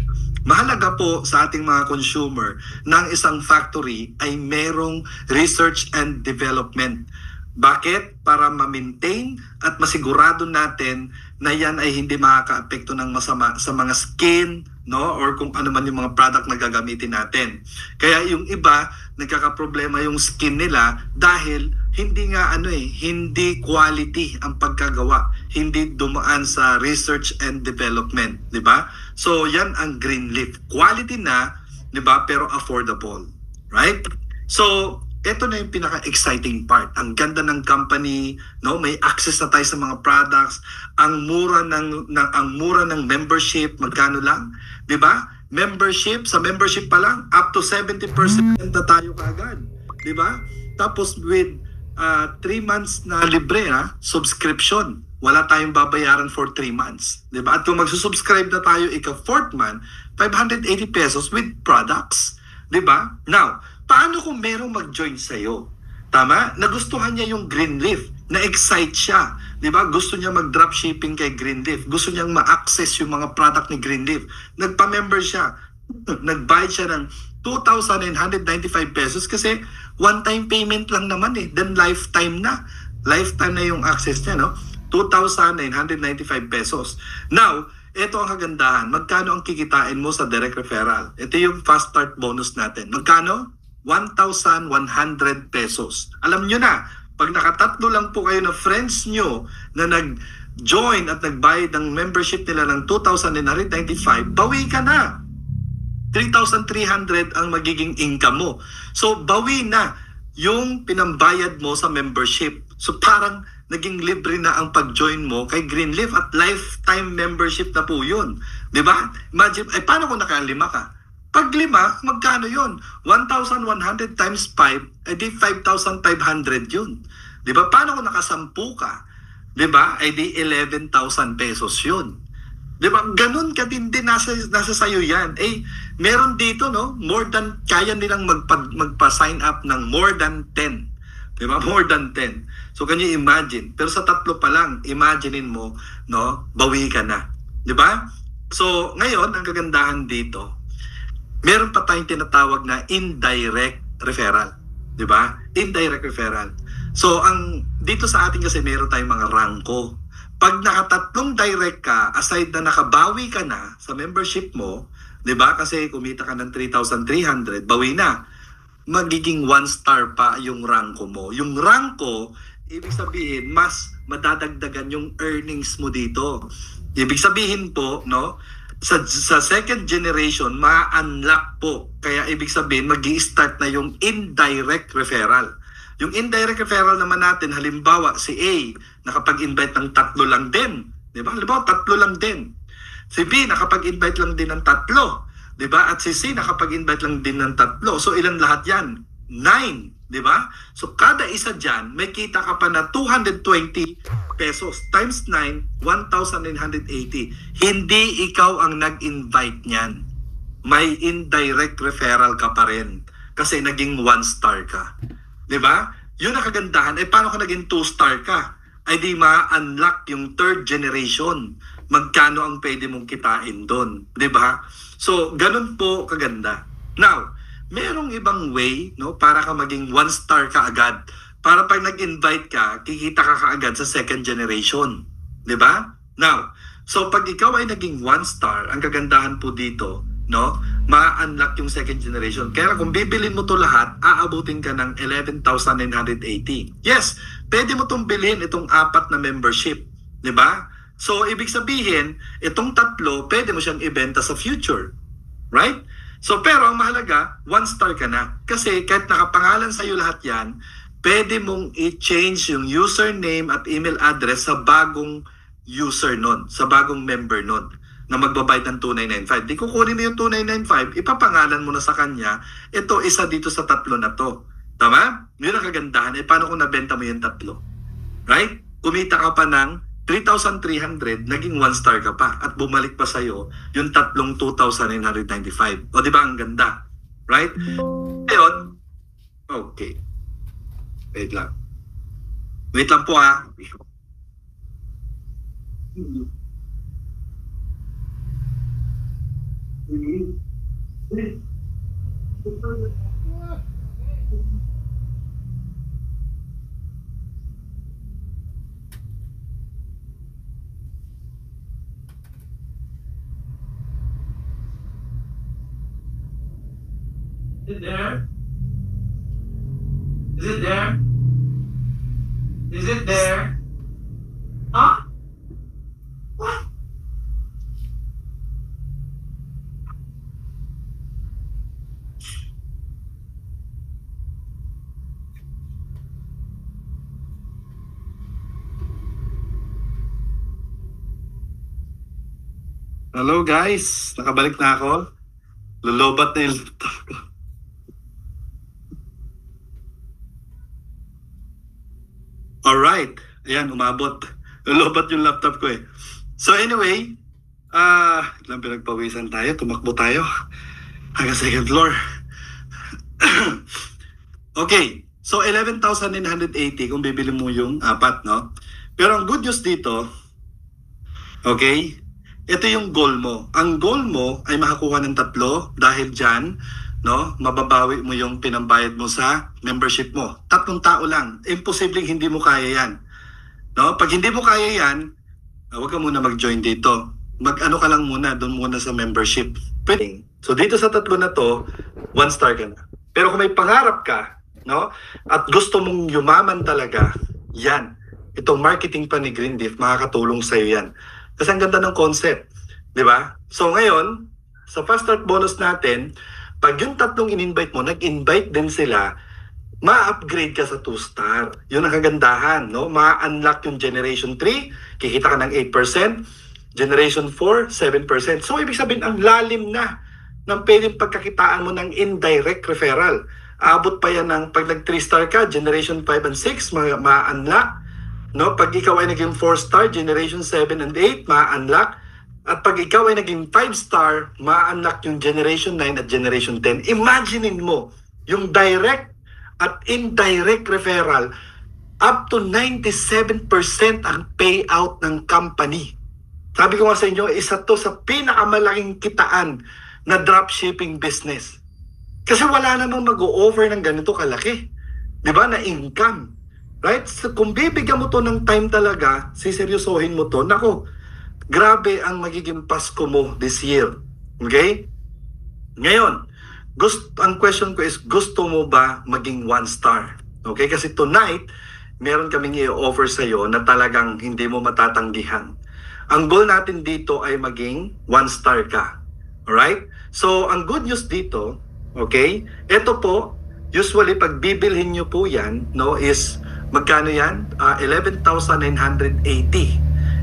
Mahalaga po sa ating mga consumer ng isang factory ay merong research and development. Bakit? Para ma-maintain at masigurado natin na yan ay hindi makaka-apekto ng masama sa mga skin, no, or kung ano man yung mga product na gagamitin natin. Kaya yung iba, nagkakaproblema yung skin nila dahil hindi quality ang pagkagawa, hindi dumaan sa research and development, di ba? So yan ang Greenleaf. Quality na, di ba, pero affordable, right? So ito na yung pinaka-exciting part. Ang ganda ng company, no? May access na tayo sa mga products. Ang mura ng membership, magkano lang? 'Di ba? membership, sa membership pa lang, up to 70% na tayo kaagad. Di ba? Tapos with 3 months na libre subscription. Wala tayong babayaran for 3 months. Di ba? At kung magsusubscribe na tayo ika-4th month, 580 pesos with products. Di ba? Now, paano kung merong mag-join sa'yo? Tama? Nagustuhan niya yung Greenleaf. Na-excite siya. Di ba? Gusto niya mag-dropshipping kay Greenleaf. Gusto niyang ma-access yung mga product ni Greenleaf. Nagpa-member siya. Nag-buy siya ng 2,995 pesos kasi one-time payment lang naman Then lifetime na. Lifetime na yung access niya, no? 2,995 pesos. Now, ito ang kagandahan. Magkano ang kikitain mo sa direct referral? Ito yung fast start bonus natin. Magkano? 1,100 pesos. Alam nyo na, pag nakatatlo lang po kayo na friends nyo na nag-join at nagbayad ng membership nila ng 2,995, bawi ka na. 3,300 ang magiging income mo. So, bawi na yung pinambayad mo sa membership. So, parang naging libre na ang pag-join mo kay Greenleaf at lifetime membership na po yun. Diba? Imagine, paano kung nakalima ka? Pag 5, magkano yun? 1,100 times 5, di 5,500 yun. Diba? Paano kung nakasampu ka? Diba? Di 11,000 pesos yun. Diba? Ganun katindi nasa sayo yan. Meron dito, no? More than, kaya nilang magpa-sign up ng more than 10. Diba? More than 10. So, can you imagine? Pero sa 3 pa lang, imaginein mo, no? Bawi ka na. Diba? So, ngayon, ang kagandahan dito, meron pa tayong tinatawag na indirect referral. Diba? Indirect referral. So, dito sa atin kasi meron tayong mga rangko. Pag nakatatlong direct ka, aside na nakabawi ka na sa membership mo, diba? Kasi kumita ka ng 3,300, bawi na. Magiging 1 star pa yung rangko mo. Yung rangko, ibig sabihin, mas madadagdagan yung earnings mo dito. Ibig sabihin po, no? Sa second generation, ma-unlock po. Kaya ibig sabihin, mag-i-start na yung indirect referral. Yung indirect referral naman natin, halimbawa, si A, nakapag-invite ng 3 lang din. Diba? Halimbawa, 3 lang din. Si B, nakapag-invite lang din ng 3. Diba? At si C, nakapag-invite lang din ng 3. So, ilan lahat yan? 9. Diba? So, kada isa dyan, may kita ka pa na 220 pesos times 9, 1,980. Hindi ikaw ang nag-invite niyan. May indirect referral ka pa rin kasi naging 1 star ka. Diba? Yun ang kagandahan. Paano ka naging 2 star ka? Di ma-unlock yung 3rd generation. Magkano ang pwede mong kitain doon. Diba? So, ganun po kaganda. Now, merong ibang way, no, para ka maging 1 star ka agad. Para pag nag-invite ka, kikita ka kaagad sa 2nd generation. Diba? Now, so pag ikaw ay naging 1 star, ang kagandahan po dito, no, ma-unlock yung 2nd generation. Kaya kung bibilin mo to lahat, aabutin ka ng 11,980. Yes, pwede mo tong bilhin itong 4 na membership. Diba? So, ibig sabihin, itong 3, pwede mo siyang ibenta sa future. Right? So, pero ang mahalaga, 1 star ka na. Kasi kahit nakapangalan sa'yo lahat yan, pwede mong i-change yung username at email address sa bagong user nun, sa bagong member nun, na magbabayad ng 2,995. Di kukunin mo yung 2,995, ipapangalan mo na sa kanya, ito isa dito sa 3 na to. Tama? Yun ang kagandahan. Paano kung nabenta mo yung 3? Right? Kumita ka pa ng 3,300, naging 1 star ka pa at bumalik pa sa'yo yung 2,995. O di ba ang ganda? Right? Ngayon, okay. Wait lang. Wait lang po ha. Is it there? Is it there? Is it there? Huh? What? Hello guys, nakabalik na ako. Lolobat na yung laptop ko. Alright. Ayan, umabot. Lolobat yung laptop ko eh. So anyway, lang pinagpawisan tayo. Tumakbo tayo. Hanggang second floor. Okay. So 11,980 kung bibili mo yung apat, no? Pero ang good news dito, okay, ito yung goal mo. Ang goal mo ay makakuha ng 3 dahil dyan, no, mababawi mo yung pinambayad mo sa membership mo. 3 tao lang. Imposibleng hindi mo kaya yan. No? Pag hindi mo kaya yan, huwag ka muna mag-join dito. Mag-ano ka lang muna, doon muna sa membership. Pwede. So dito sa 3 na to, 1 star ka na. Pero kung may pangarap ka, no, at gusto mong yumaman talaga, yan. Itong marketing pa ni Greenleaf, makakatulong sa iyo yan. Kasi ang ganda ng concept, di ba? So ngayon, sa fast start bonus natin, pag yung 3 in-invite mo, nag-invite din sila, ma-upgrade ka sa 2 star. Yun ang kagandahan, no? Ma-unlock yung Generation 3, kikita ka ng 8%, Generation 4, 7%. So ibig sabihin, ang lalim na ng pwedeng pagkakitaan mo ng indirect referral. Abot pa yan ng pag nag 3 star ka, Generation 5 and 6, ma-unlock. No? Pag ikaw ay naging 4 star, Generation 7 and 8, ma-unlock. At pag ikaw ay naging 5 star, ma-unlock yung Generation 9 at Generation 10. Imaginein mo, yung direct at indirect referral, up to 97% ang payout ng company. Sabi ko nga sa inyo, isa to sa pinakamalaking kitaan na dropshipping business. Kasi wala namang mag-o-offer ng ganito kalaki. Di ba? Na income. Right? So, kung bibigyan mo to ng time talaga, siseryosohin mo to, nako, grabe ang magiging Pasko mo this year. Okay? Ngayon, ang question ko is, gusto mo ba maging 1 star? Okay? Kasi tonight, meron kaming i-offer sa'yo na talagang hindi mo matatanggihan. Ang goal natin dito ay maging 1 star ka. Alright? So, ang good news dito, okay, ito po, usually pag bibilhin nyo po yan, no, is magkano yan? 11,980.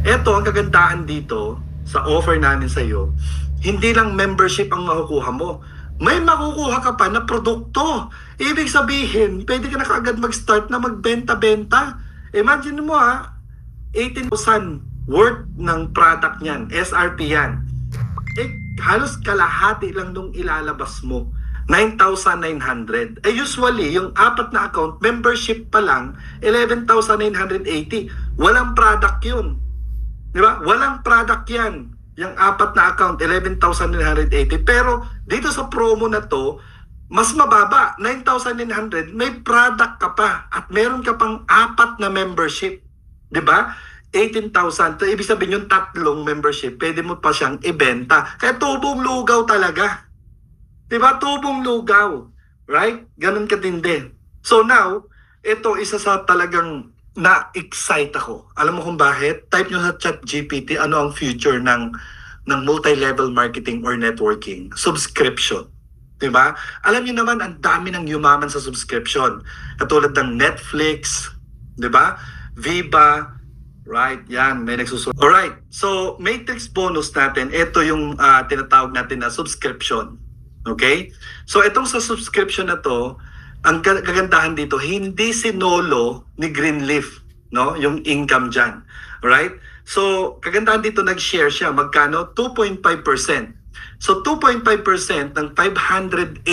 Ito, ang kagandahan dito sa offer namin sa iyo, hindi lang membership ang makukuha mo. May makukuha ka pa na produkto. Ibig sabihin, pwede ka na kaagad mag-start na magbenta-benta. Imagine mo 18,000 worth ng product niyan, SRP yan. Halos kalahati lang nung ilalabas mo. 9,900. Usually, yung 4 na account, membership pa lang, 11,980. Walang product yun. Di ba? Walang product yan. Yung 4 na account, 11,980. Pero, dito sa promo na to, mas mababa, 9,900, may product ka pa. At meron ka pang 4 na membership. Di ba? 18,000. So, ibig sabihin yung 3 membership, pwede mo pa siyang ibenta. Kaya tubong lugaw talaga. Diba? Tubong lugaw. Right? Ganun katindi. So now, ito isa sa talagang na-excite ako. Alam mo kung bakit? Type nyo sa ChatGPT ano ang future ng multi-level marketing or networking. Subscription. Diba? Alam nyo naman, ang dami ng yumaman sa subscription. Katulad ng Netflix, diba? Viva, right? Yan, may nagsusunod. Alright, so matrix bonus natin, ito yung tinatawag natin na subscription. Okay? So itong sa subscription na to, ang kagandahan dito, hindi sinolo ni Greenleaf, no? Yung income dyan. Alright? So, kagandahan dito, nag-share siya. Magkano? 2.5%. So, 2.5% ng 580,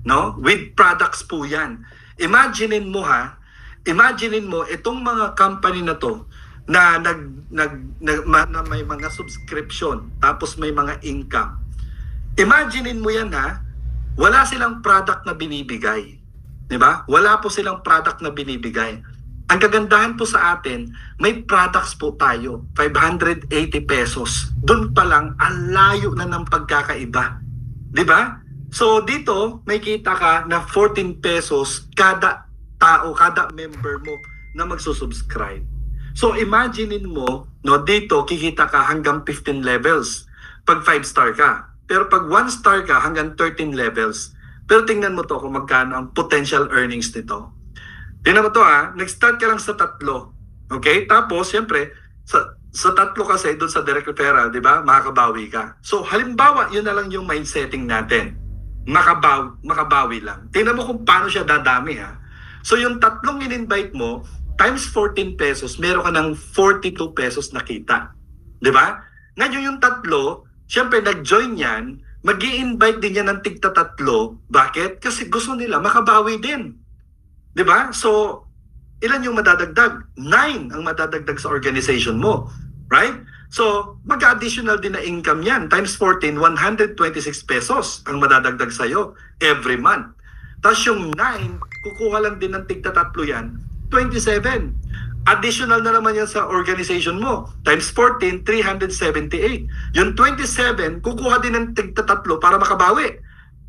no? With products po yan. Imaginein mo imaginein mo itong mga company na to na may mga subscription tapos may mga income. Imaginein mo yan wala silang product na binibigay. Di ba? Wala po silang product na binibigay. Ang kagandahan po sa atin, may products po tayo, 580 pesos. Doon pa lang, ang layo na ng pagkakaiba. Di ba? So dito, may kita ka na 14 pesos kada tao, kada member mo na magsusubscribe. So imaginein mo, no, dito kikita ka hanggang 15 levels pag 5 star ka. Pero pag 1 star ka, hanggang 13 levels. Pero tingnan mo to kung magkano ang potential earnings nito. Tingnan mo to nag-start ka lang sa 3. Okay? Tapos, siyempre, sa tatlo kasi doon sa direct referral, di ba, makakabawi ka. So halimbawa, yun na lang yung mindsetting natin. Makabawi lang. Tingnan mo kung paano siya dadami ha. So yung tatlong in-invite mo, times 14 pesos, meron ka ng 42 pesos na kita. Di ba? Ngayon yung tatlo, syempre nag-join yan, mag-i-invite din yan ng tigta tatlo. Bakit? Kasi gusto nila makabawi din. Di ba? So, ilan yung madadagdag? 9 ang madadagdag sa organization mo. Right? So, mag-additional din na income yan. Times 14, 126 pesos ang madadagdag sa'yo every month. Tapos yung 9, kukuha lang din ng tigta tatlo yan, 27. Additional na naman yan sa organization mo. Times 14, 378. Yung 27, kukuha din ng tigta tatlo para makabawi.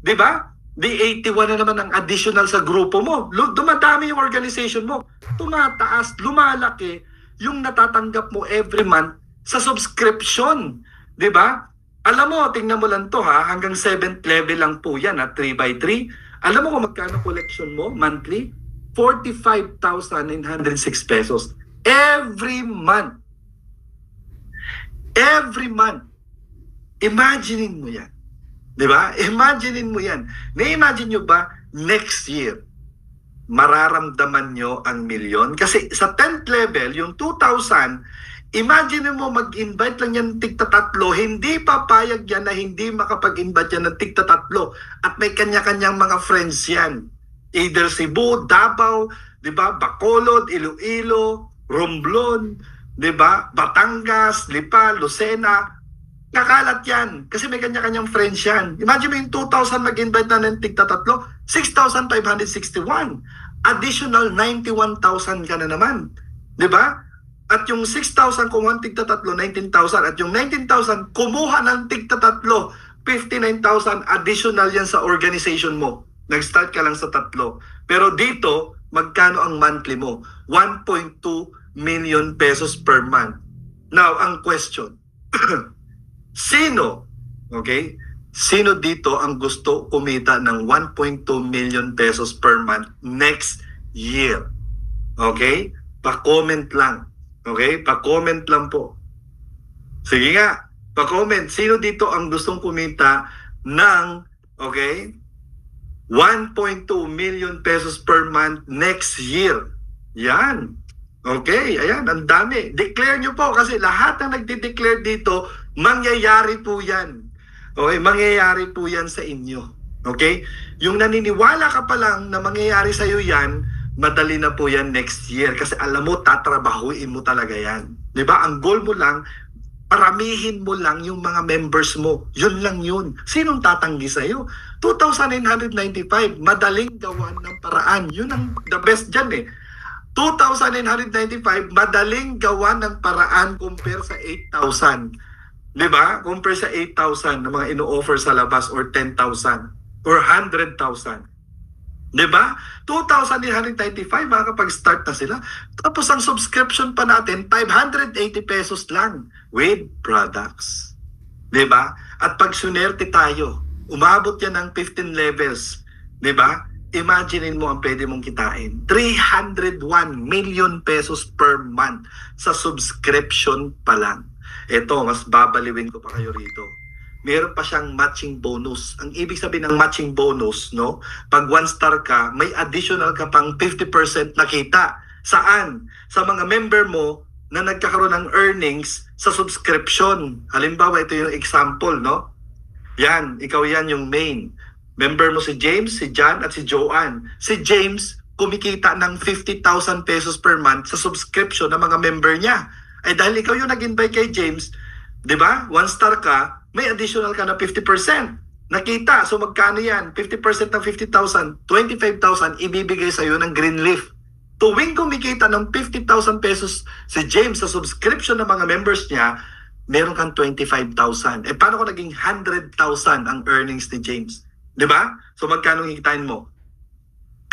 Di ba? Di 81 na naman ang additional sa grupo mo. Dumadami yung organization mo. Tumataas, lumalaki yung natatanggap mo every month sa subscription. Di ba? Alam mo, tingnan mo lang to ha, hanggang 7th level lang po yan ha, 3x3. Alam mo kung magkano collection mo monthly? 45,906 pesos. Every month. Every month. Imaginein mo yan. Di ba? Imaginein mo yan. Na-imagine nyo ba next year, mararamdaman nyo ang milyon? Kasi sa 10th level, yung 2,000, imagine mo mag-invite lang yan ng tigta tatlo, hindi papayag yan na hindi makapag-invite yan ng tigta tatlo. At may kanya-kanyang mga friends yan. Either Cebu, Davao, di ba? Bacolod, Iloilo, Romblon, di ba? Batangas, Lipa, Lucena. Nakalat yan. Kasi may kanya-kanyang friends yan. Imagine mo yung 2,000 mag-invite na ng tigta tatlo, 6,561. Additional 91,000 ka na naman. Di ba? At yung 6,000 kumuha ng tigta tatlo, 19,000. At yung 19,000 kumuha ng tigta tatlo, 59,000 additional yan sa organization mo. Nag-start ka lang sa tatlo. Pero dito, magkano ang monthly mo? 1.2 million pesos per month. Now, ang question, sino, okay? Sino dito ang gusto kumita ng 1.2 million pesos per month next year? Okay? Pa-comment lang. Okay? Pa-comment lang po. Sige nga, pa-comment. Sino dito ang gustong kumita ng, okay, 1.2 million pesos per month next year? Yan. Okay, ayan, ang dami. Declare nyo po kasi lahat ng nagde-declare dito, mangyayari po yan. Okay, mangyayari po yan sa inyo. Okay? Yung naniniwala ka pa lang na mangyayari sa iyo yan, madali na po yan next year. Kasi alam mo, tatrabahuin mo talaga yan. Diba? Ang goal mo lang, paramihin mo lang yung mga members mo. Yun lang yun. Sinong tatanggi sa iyo? 2,995. Madaling gawan ng paraan. Yun ang the best dyan eh. 2,995, madaling gawa ng paraan compare sa 8,000. Diba? Compare sa 8,000 na mga ino-offer sa labas or 10,000 or 100,000. Diba? 2,995, makakapag-start na sila. Tapos ang subscription pa natin, 580 pesos lang with products. Diba? At pag sunerte tayo, umabot yan ng 15 levels. Diba? Imaginein mo ang pwede mong kitain. 301 million pesos per month sa subscription pa lang. Ito, mas babaliwin ko pa kayo rito. Meron pa siyang matching bonus. Ang ibig sabihin ng matching bonus, no? Pag 1 star ka, may additional ka pang 50% na kita. Saan? Sa mga member mo na nagkakaroon ng earnings sa subscription. Halimbawa, ito yung example, no? Yan, ikaw yan yung main. Member mo si James, si John, at si Joanne. Si James, kumikita ng 50,000 pesos per month sa subscription ng mga member niya. Ay dahil ikaw yung nag-invite kay James, di ba? 1 star ka, may additional ka na 50%. Nakita, so magkano yan? 50% ng 50,000, 25,000 ibibigay sa iyo ng Greenleaf. Tuwing kumikita ng 50,000 pesos si James sa subscription ng mga members niya, meron kang 25,000. Eh paano kung naging 100,000 ang earnings ni James? Diba? So magkano hikitain mo?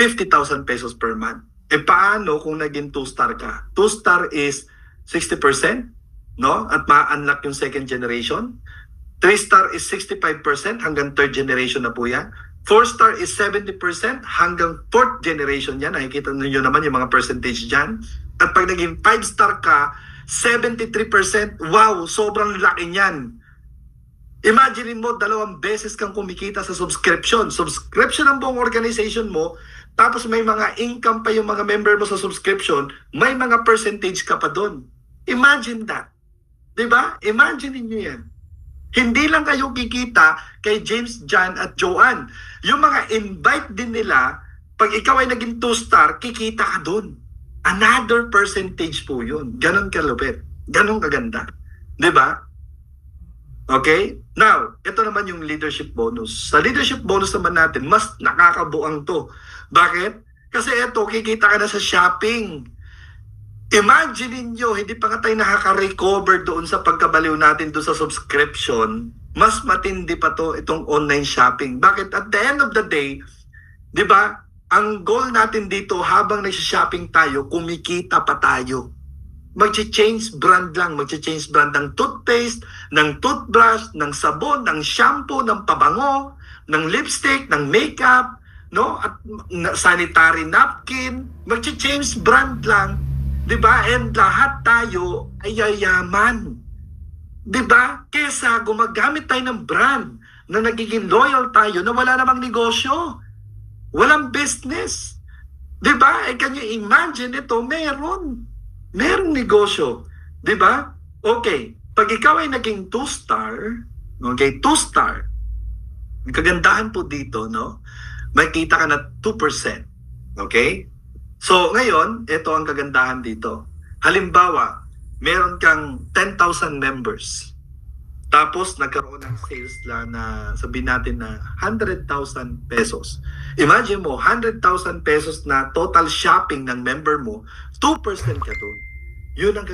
50,000 pesos per month. E paano kung naging 2-star ka? 2-star is 60%, no? At ma-unlock yung second generation. 3-star is 65% hanggang 3rd generation na po yan. 4-star is 70% hanggang 4th generation yan. Nakikita niyo naman yung mga percentage dyan. At pag naging 5-star ka, 73%. Wow, sobrang laki niyan. Imagine mo, 2 beses kang kumikita sa subscription. Subscription ng buong organization mo, tapos may mga income pa yung mga member mo sa subscription, may mga percentage ka pa doon. Imagine that. Diba? Imagine niyo yan. Hindi lang kayo kikita kay James, John at Joanne. Yung mga invite din nila, pag ikaw ay naging 2-star, kikita ka doon. Another percentage po yun. Ganon kalupit. Ganon kaganda. Diba? Okay? Now, ito naman yung leadership bonus. Sa leadership bonus naman natin, mas nakakabuang to. Bakit? Kasi ito, kikita ka na sa shopping. Imagine niyo, hindi pa nga tayo nakaka-recover doon sa pagkabaliw natin doon sa subscription. Mas matindi pa to itong online shopping. Bakit? At the end of the day, di ba, ang goal natin dito habang nagsha-shopping tayo, kumikita pa tayo. Mag-change brand lang, mag-change brand ng toothpaste, ng toothbrush, ng sabon, ng shampoo, ng pabango, ng lipstick, ng makeup, no? At sanitary napkin, mag-change brand lang, 'di ba? And lahat tayo ay yayaman. 'Di ba? Kesa gumagamit tayo ng brand na nagiging loyal tayo na wala namang negosyo. Walang business. 'Di ba? Can you imagine ito? Merong negosyo. 'Di ba? Okay. Pag ikaw ay naging 2-star, okay, 2-star, ang kagandahan po dito, no? Makita ka na 2%. Okay? So, ngayon, ito ang kagandahan dito. Halimbawa, meron kang 10,000 members. Tapos, nagkaroon ng sales lang na sabihin natin na 100,000 pesos. Imagine mo, 100,000 pesos na total shopping ng member mo, 2% ka doon. Yun ang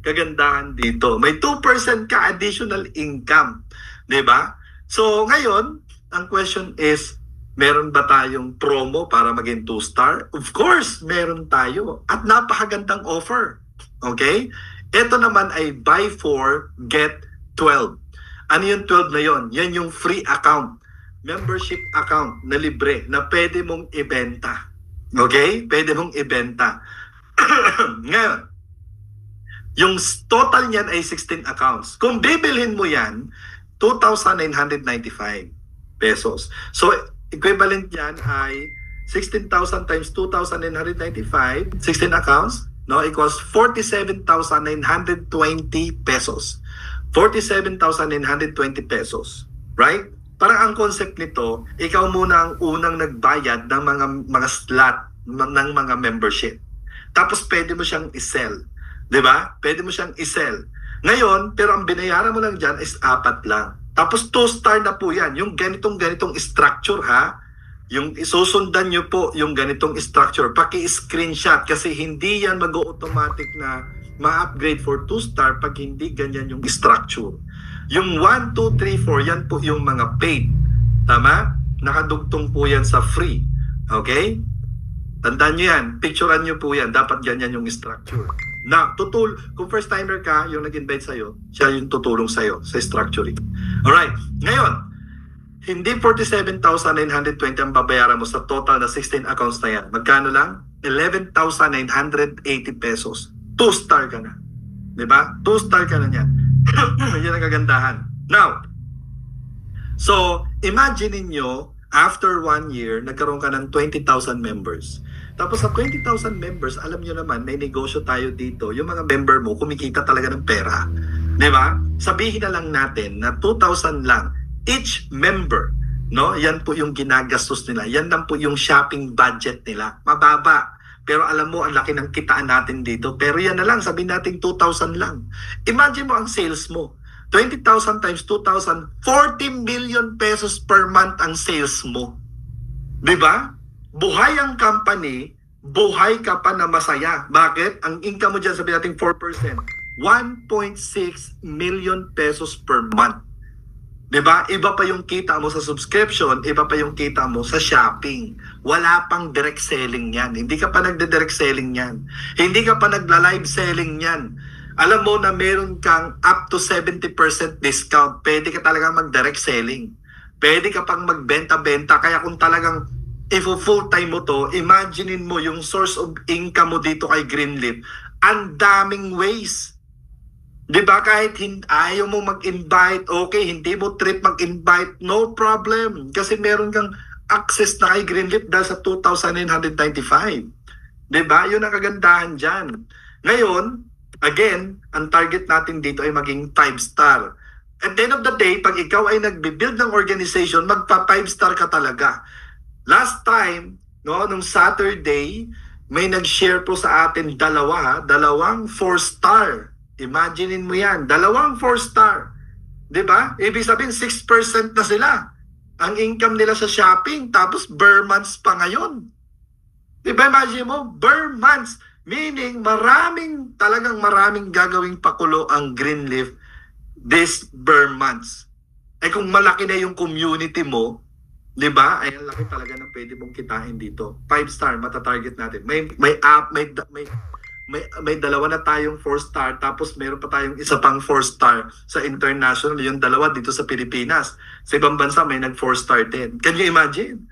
kagandahan dito. May 2% ka additional income. Diba? So, ngayon, ang question is, meron ba tayong promo para maging 2-star? Of course, meron tayo. At napakagandang offer. Okay? Ito naman ay buy 4, get 12. Ano yung 12 na yon? Yan yung free account. Membership account na libre na pwede mong ibenta. Okay? Pwede mong ibenta. Ngayon, yung total niyan ay 16 accounts. Kung bibilhin mo yan, 2,995 pesos. So, equivalent yan ay 16,000 times 2,995, 16 accounts, no, equals 47,920 pesos. 47,920 pesos. Right? Parang ang concept nito, ikaw muna ang unang nagbayad ng mga slot ng mga membership. Tapos pwede mo siyang i-sell. 'Di ba? Pwede mo siyang i-sell. Ngayon, pero ang binayaran mo lang diyan is 4 lang. Tapos 2-star na po 'yan. Yung ganitong structure ha. Yung isusundan nyo po yung ganitong structure. Paki-screenshot kasi hindi yan mag-automatic na ma-upgrade for 2-star pag hindi ganyan yung structure. Yung 1, 2, 3, 4, yan po yung mga paid. Tama? Nakadugtong po yan sa free. Okay? Tandaan nyo yan. Picturean nyo po yan. Dapat ganyan yung structure. Na, kung first timer ka, yung nag-invite sa'yo, siya yung tutulong sa'yo sa structuring. Alright. Ngayon, hindi 47,920 ang babayaran mo sa total na 16 accounts na yan. Magkano lang? 11,980 pesos. 2-star ka na. Diba? 2-star ka na yan. Yan ang kagandahan. Now, so, imagine niyo after 1 year, nagkaroon ka ng 20,000 members. Tapos sa 20,000 members, alam nyo naman, may negosyo tayo dito. Yung mga member mo, kumikita talaga ng pera. Diba? Sabihin na lang natin na 2,000 lang each member, no? Yan po yung ginagastos nila. Yan lang po yung shopping budget nila. Mababa. Pero alam mo, ang laki ng kitaan natin dito. Pero yan na lang, sabihin natin 2,000 lang. Imagine mo ang sales mo. 20,000 times 2,000, 40 million pesos per month ang sales mo. Diba? Buhay ang company, buhay ka pa na masaya. Bakit? Ang income mo dyan, sabihin natin 4%. 1.6 million pesos per month. Diba? Iba pa yung kita mo sa subscription, iba pa yung kita mo sa shopping. Wala pang direct selling yan. Hindi ka pa nagde-direct selling yan. Hindi ka pa nagla-live selling yan. Alam mo na meron kang up to 70% discount. Pwede ka talaga mag-direct selling. Pwede ka pang magbenta-benta. Kaya kung talagang if full-time mo to, imaginein mo yung source of income mo dito kay Greenleaf, ang daming ways. Diba? Kahit ayaw mo mag-invite, okay, hindi mo trip mag-invite, no problem. Kasi meron kang access na kay Greenleaf dahil sa 2,995. Diba? Yun ang kagandahan dyan. Ngayon, again, ang target natin dito ay maging 5-star. At the end of the day, pag ikaw ay nagbibuild ng organization, magpa 5-star ka talaga. Last time, no, nung Saturday, may nag-share po sa atin dalawang 4-star. Imaginein mo yan, dalawang 4-star. Diba? Ibig sabihin, 6% na sila. Ang income nila sa shopping, tapos bare months pa ngayon. Diba? Imagine mo, bare months. Meaning, talagang maraming gagawing pakulo ang Greenleaf this bare months. Eh kung malaki na yung community mo, di ba? Ay ang laki talaga ng pwede mong kitain dito. 5-star, matatarget natin. May dalawa na tayong 4-star, tapos meron pa tayong isa pang 4-star sa international, yung dalawa dito sa Pilipinas. Sa ibang bansa may nag 4-star din. Can you imagine?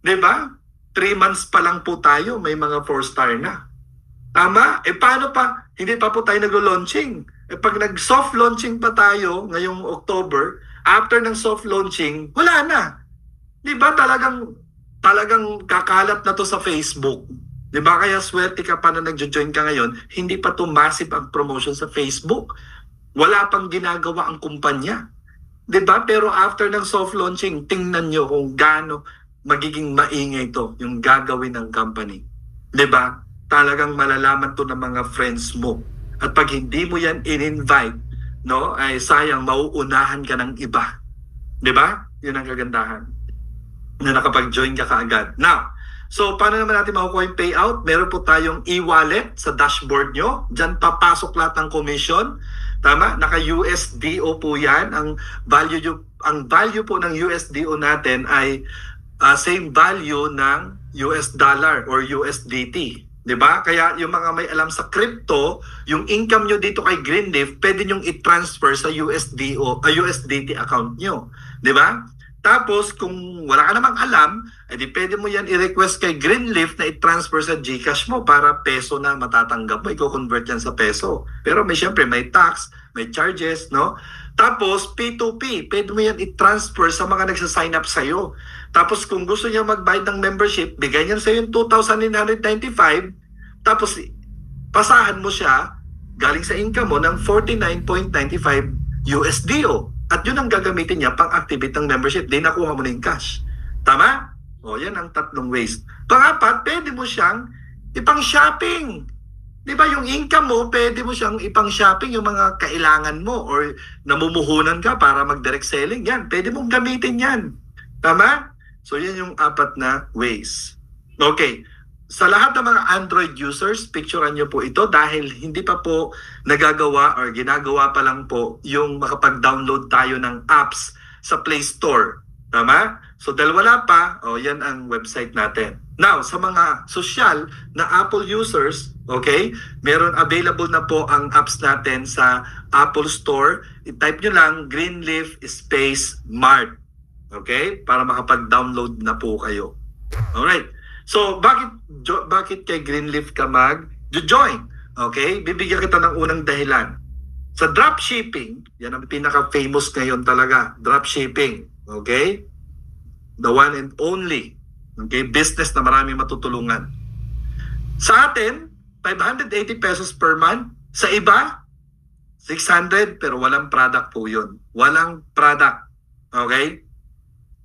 Di ba? 3 months pa lang po tayo, may mga 4-star na. Tama? Eh paano pa? Hindi pa po tayo nag-launching. Eh pag nag-soft launching pa tayo ngayong October, after ng soft launching, wala na. Di ba talagang kakalat na to sa Facebook? Di ba kaya swerte ka pa na nag-join ka ngayon, hindi pa to massive ang promotion sa Facebook. Wala pang ginagawa ang kumpanya. Di ba? Pero after ng soft launching, tingnan nyo kung gaano magiging maingay to, yung gagawin ng company. Di ba? Talagang malalaman to ng mga friends mo. At pag hindi mo yan in-invite, no, ay sayang, mauunahan ka ng iba. Di ba? Yun ang kagandahan. Na nakapag-join ka kaagad. Now, so paano naman natin makukuha yung payout? Meron po tayong e-wallet sa dashboard nyo. Diyan papasok lahat ng commission. Tama? Naka-USDO po yan. Ang value po ng USDO natin ay same value ng US dollar or USDT. Diba? Kaya yung mga may alam sa crypto, yung income nyo dito kay Greenleaf, pwede nyong i-transfer sa USDT account nyo. Diba? Tapos, kung wala ka namang alam, edi pwede mo yan i-request kay Greenleaf na i-transfer sa GCash mo para peso na matatanggap mo. I-convert yan sa peso. Pero syempre, may tax, may charges, no? Tapos, P2P, pwede mo yan i-transfer sa mga nagsasign up sa'yo. Tapos, kung gusto niya magbayad ng membership, bigay niyan sa'yo yung 2,995, tapos, pasahan mo siya, galing sa income mo, ng 49.95 USDO. At yun ang gagamitin niya pang-activate ng membership. Di nakuha mo na yung cash. Tama? O, yan ang tatlong ways. Pangapat, pwede mo siyang ipang-shopping. Di ba yung income mo, pwede mo siyang ipang-shopping yung mga kailangan mo or namumuhunan ka para mag-direct selling. Yan, pwede mong gamitin yan. Tama? So, yan yung 4 na ways. Okay. Sa lahat ng mga Android users, picturean nyo po ito dahil hindi pa po nagagawa or ginagawa pa lang po yung makapag-download tayo ng apps sa Play Store. Tama? So dahil wala pa, yan ang website natin. Now, sa mga social na Apple users, okay, meron available na po ang apps natin sa Apple Store. I-type nyo lang Greenleaf Space Mart. Okay? Para makapag-download na po kayo. Alright. So, bakit kay Greenleaf ka mag-join? Okay? Bibigyan kita ng unang dahilan. Sa dropshipping, yan ang pinaka-famous ngayon talaga. Dropshipping. Okay? The one and only. Okay? Business na maraming matutulungan. Sa atin, 580 pesos per month. Sa iba, 600 pero walang product po yun. Walang product. Okay?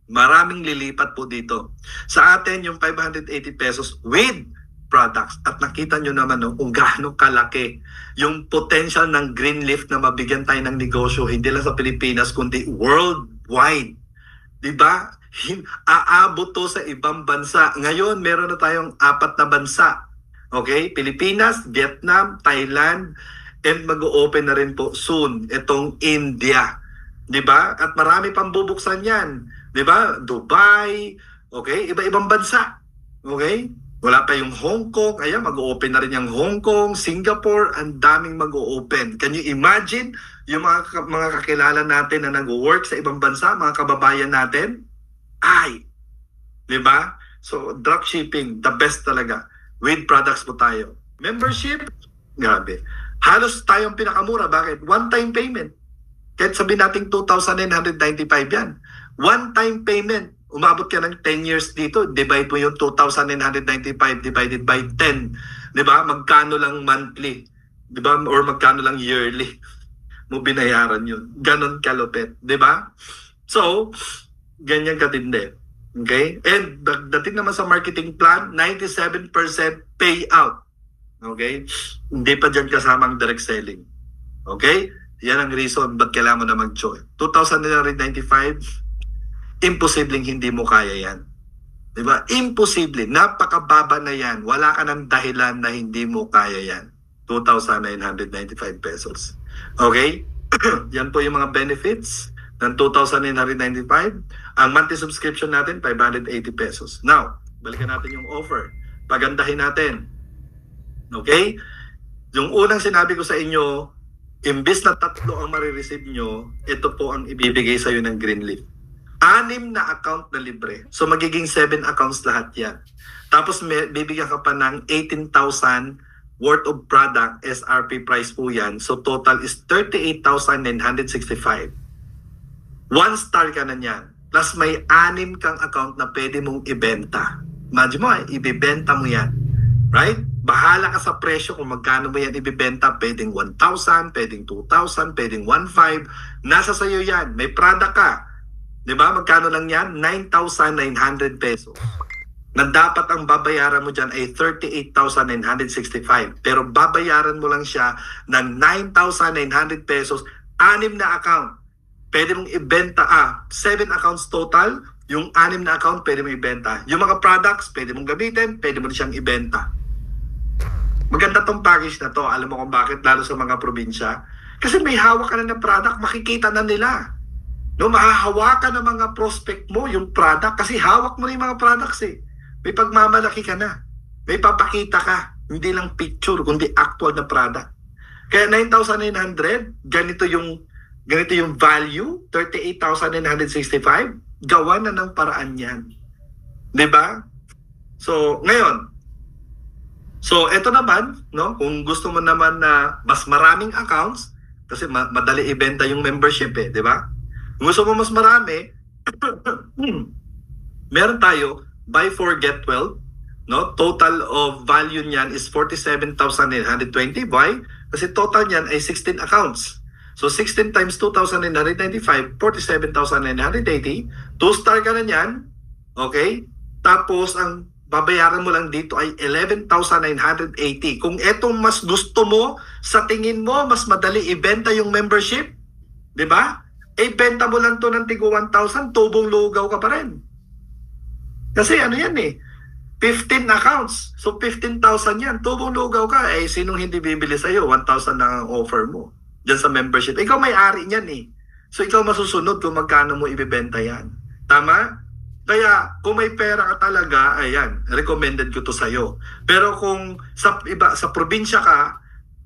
Maraming lilipat po dito. Sa atin, yung 580 pesos with products. At nakita nyo naman kung gaano kalaki yung potential ng Greenleaf na mabigyan tayo ng negosyo, hindi lang sa Pilipinas, kundi worldwide. Diba? Aabot to sa ibang bansa. Ngayon, meron na tayong 4 na bansa. Okay? Pilipinas, Vietnam, Thailand, and mag-o-open na rin po soon itong India. Diba? At marami pang bubuksan yan. Diba? Dubai, okay? Iba-ibang bansa. Okay? Wala pa yung Hong Kong. Ayan, mag-o-open na rin yung Hong Kong, Singapore, ang daming mag-o-open. Can you imagine yung mga kakilala natin na nag-work sa ibang bansa, mga kababayan natin? Ay, diba? So, dropshipping, the best talaga. With products po tayo. Membership, grabe. Halos tayong pinakamura. Bakit? One-time payment. Kahit sabihin natin 2,995 yan. One-time payment. Umabot ka ng 10 years dito. Divide mo yung 2,995 divided by 10. Diba? Magkano lang monthly? Diba? Or magkano lang yearly? Mo binayaran yun. Ganon kalupit. Diba? So, ganyan katindi. Okay? And dating naman sa marketing plan, 97% payout. Okay? Hindi pa dyan kasamang direct selling. Okay? Yan ang reason ba't kailangan mo na mag-join. 2,995, imposibleng hindi mo kaya yan. Diba? Imposible. Napakababa na yan. Wala ka ng dahilan na hindi mo kaya yan. 2,995 pesos. Okay? Yan po yung mga benefits ng 2,995. Ang monthly subscription natin, 580 pesos. Now, balikan natin yung offer. Pagandahin natin. Okay? Yung unang sinabi ko sa inyo, imbis na 3 ang marireceive nyo, ito po ang ibibigay sa iyo ng Greenleaf. 6 na account na libre. So, magiging 7 accounts lahat yan. Tapos, bibigyan ka pa ng 18,000 worth of product, SRP price po yan. So, total is 38,965. 1 star ka na niyan. Plus may 6 kang account na pwede mong ibenta. Imagine mo, ibibenta mo yan. Right? Bahala ka sa presyo kung magkano mo yan ibibenta. Pwedeng 1,000, pwedeng 2,000, pwedeng 1,500. Nasa sayo yan. May product ka. Diba? Magkano lang yan? 9,900 pesos. Na dapat ang babayaran mo dyan ay 38,965. Pero babayaran mo lang siya ng 9,900 pesos, 6 na account. Pwede mong ibenta, 7 accounts total, yung 6 na account pwede mong ibenta. Yung mga products, pwede mong gamitin, pwede mo siyang ibenta. Maganda tong package na to. Alam mo kung bakit, lalo sa mga probinsya. Kasi may hawak ka na ng product, makikita na nila. No, mahahawakan ng mga prospect mo yung product kasi hawak mo na yung mga products eh. May pagmamalaki ka na. May papakita ka. Hindi lang picture, kundi actual na product. Kaya 9,900, ganito yung value, 38,965, gawa na ng paraan yan. Diba? So, ngayon, eto naman, no, kung gusto mo naman na mas maraming accounts, kasi madali ibenta yung membership eh, diba? Kung gusto mo mas marami, meron tayo, buy 4, get 12, no? Total of value niyan is 47,920. Why? Kasi total niyan ay 16 accounts. So, 16 times 2,995, 47,980. 2-star ka na niyan. Okay? Tapos, ang babayaran mo lang dito ay 11,980. Kung etong mas gusto mo, sa tingin mo, mas madali ibenta yung membership, di ba? Benta mo lang to ng tigo 1,000, tubong lugaw ka pa rin. Kasi ano yan eh, 15 accounts. So, 15,000 yan. Tubong lugaw ka. Sinong hindi bibili sa'yo? 1,000 na ang offer mo dyan sa membership. Ikaw may-ari niyan eh. So, ikaw masusunod kung magkano mo ibibenta yan. Tama? Kaya, kung may pera ka talaga, ayan, recommended ko to sa'yo. Pero kung sa probinsya ka,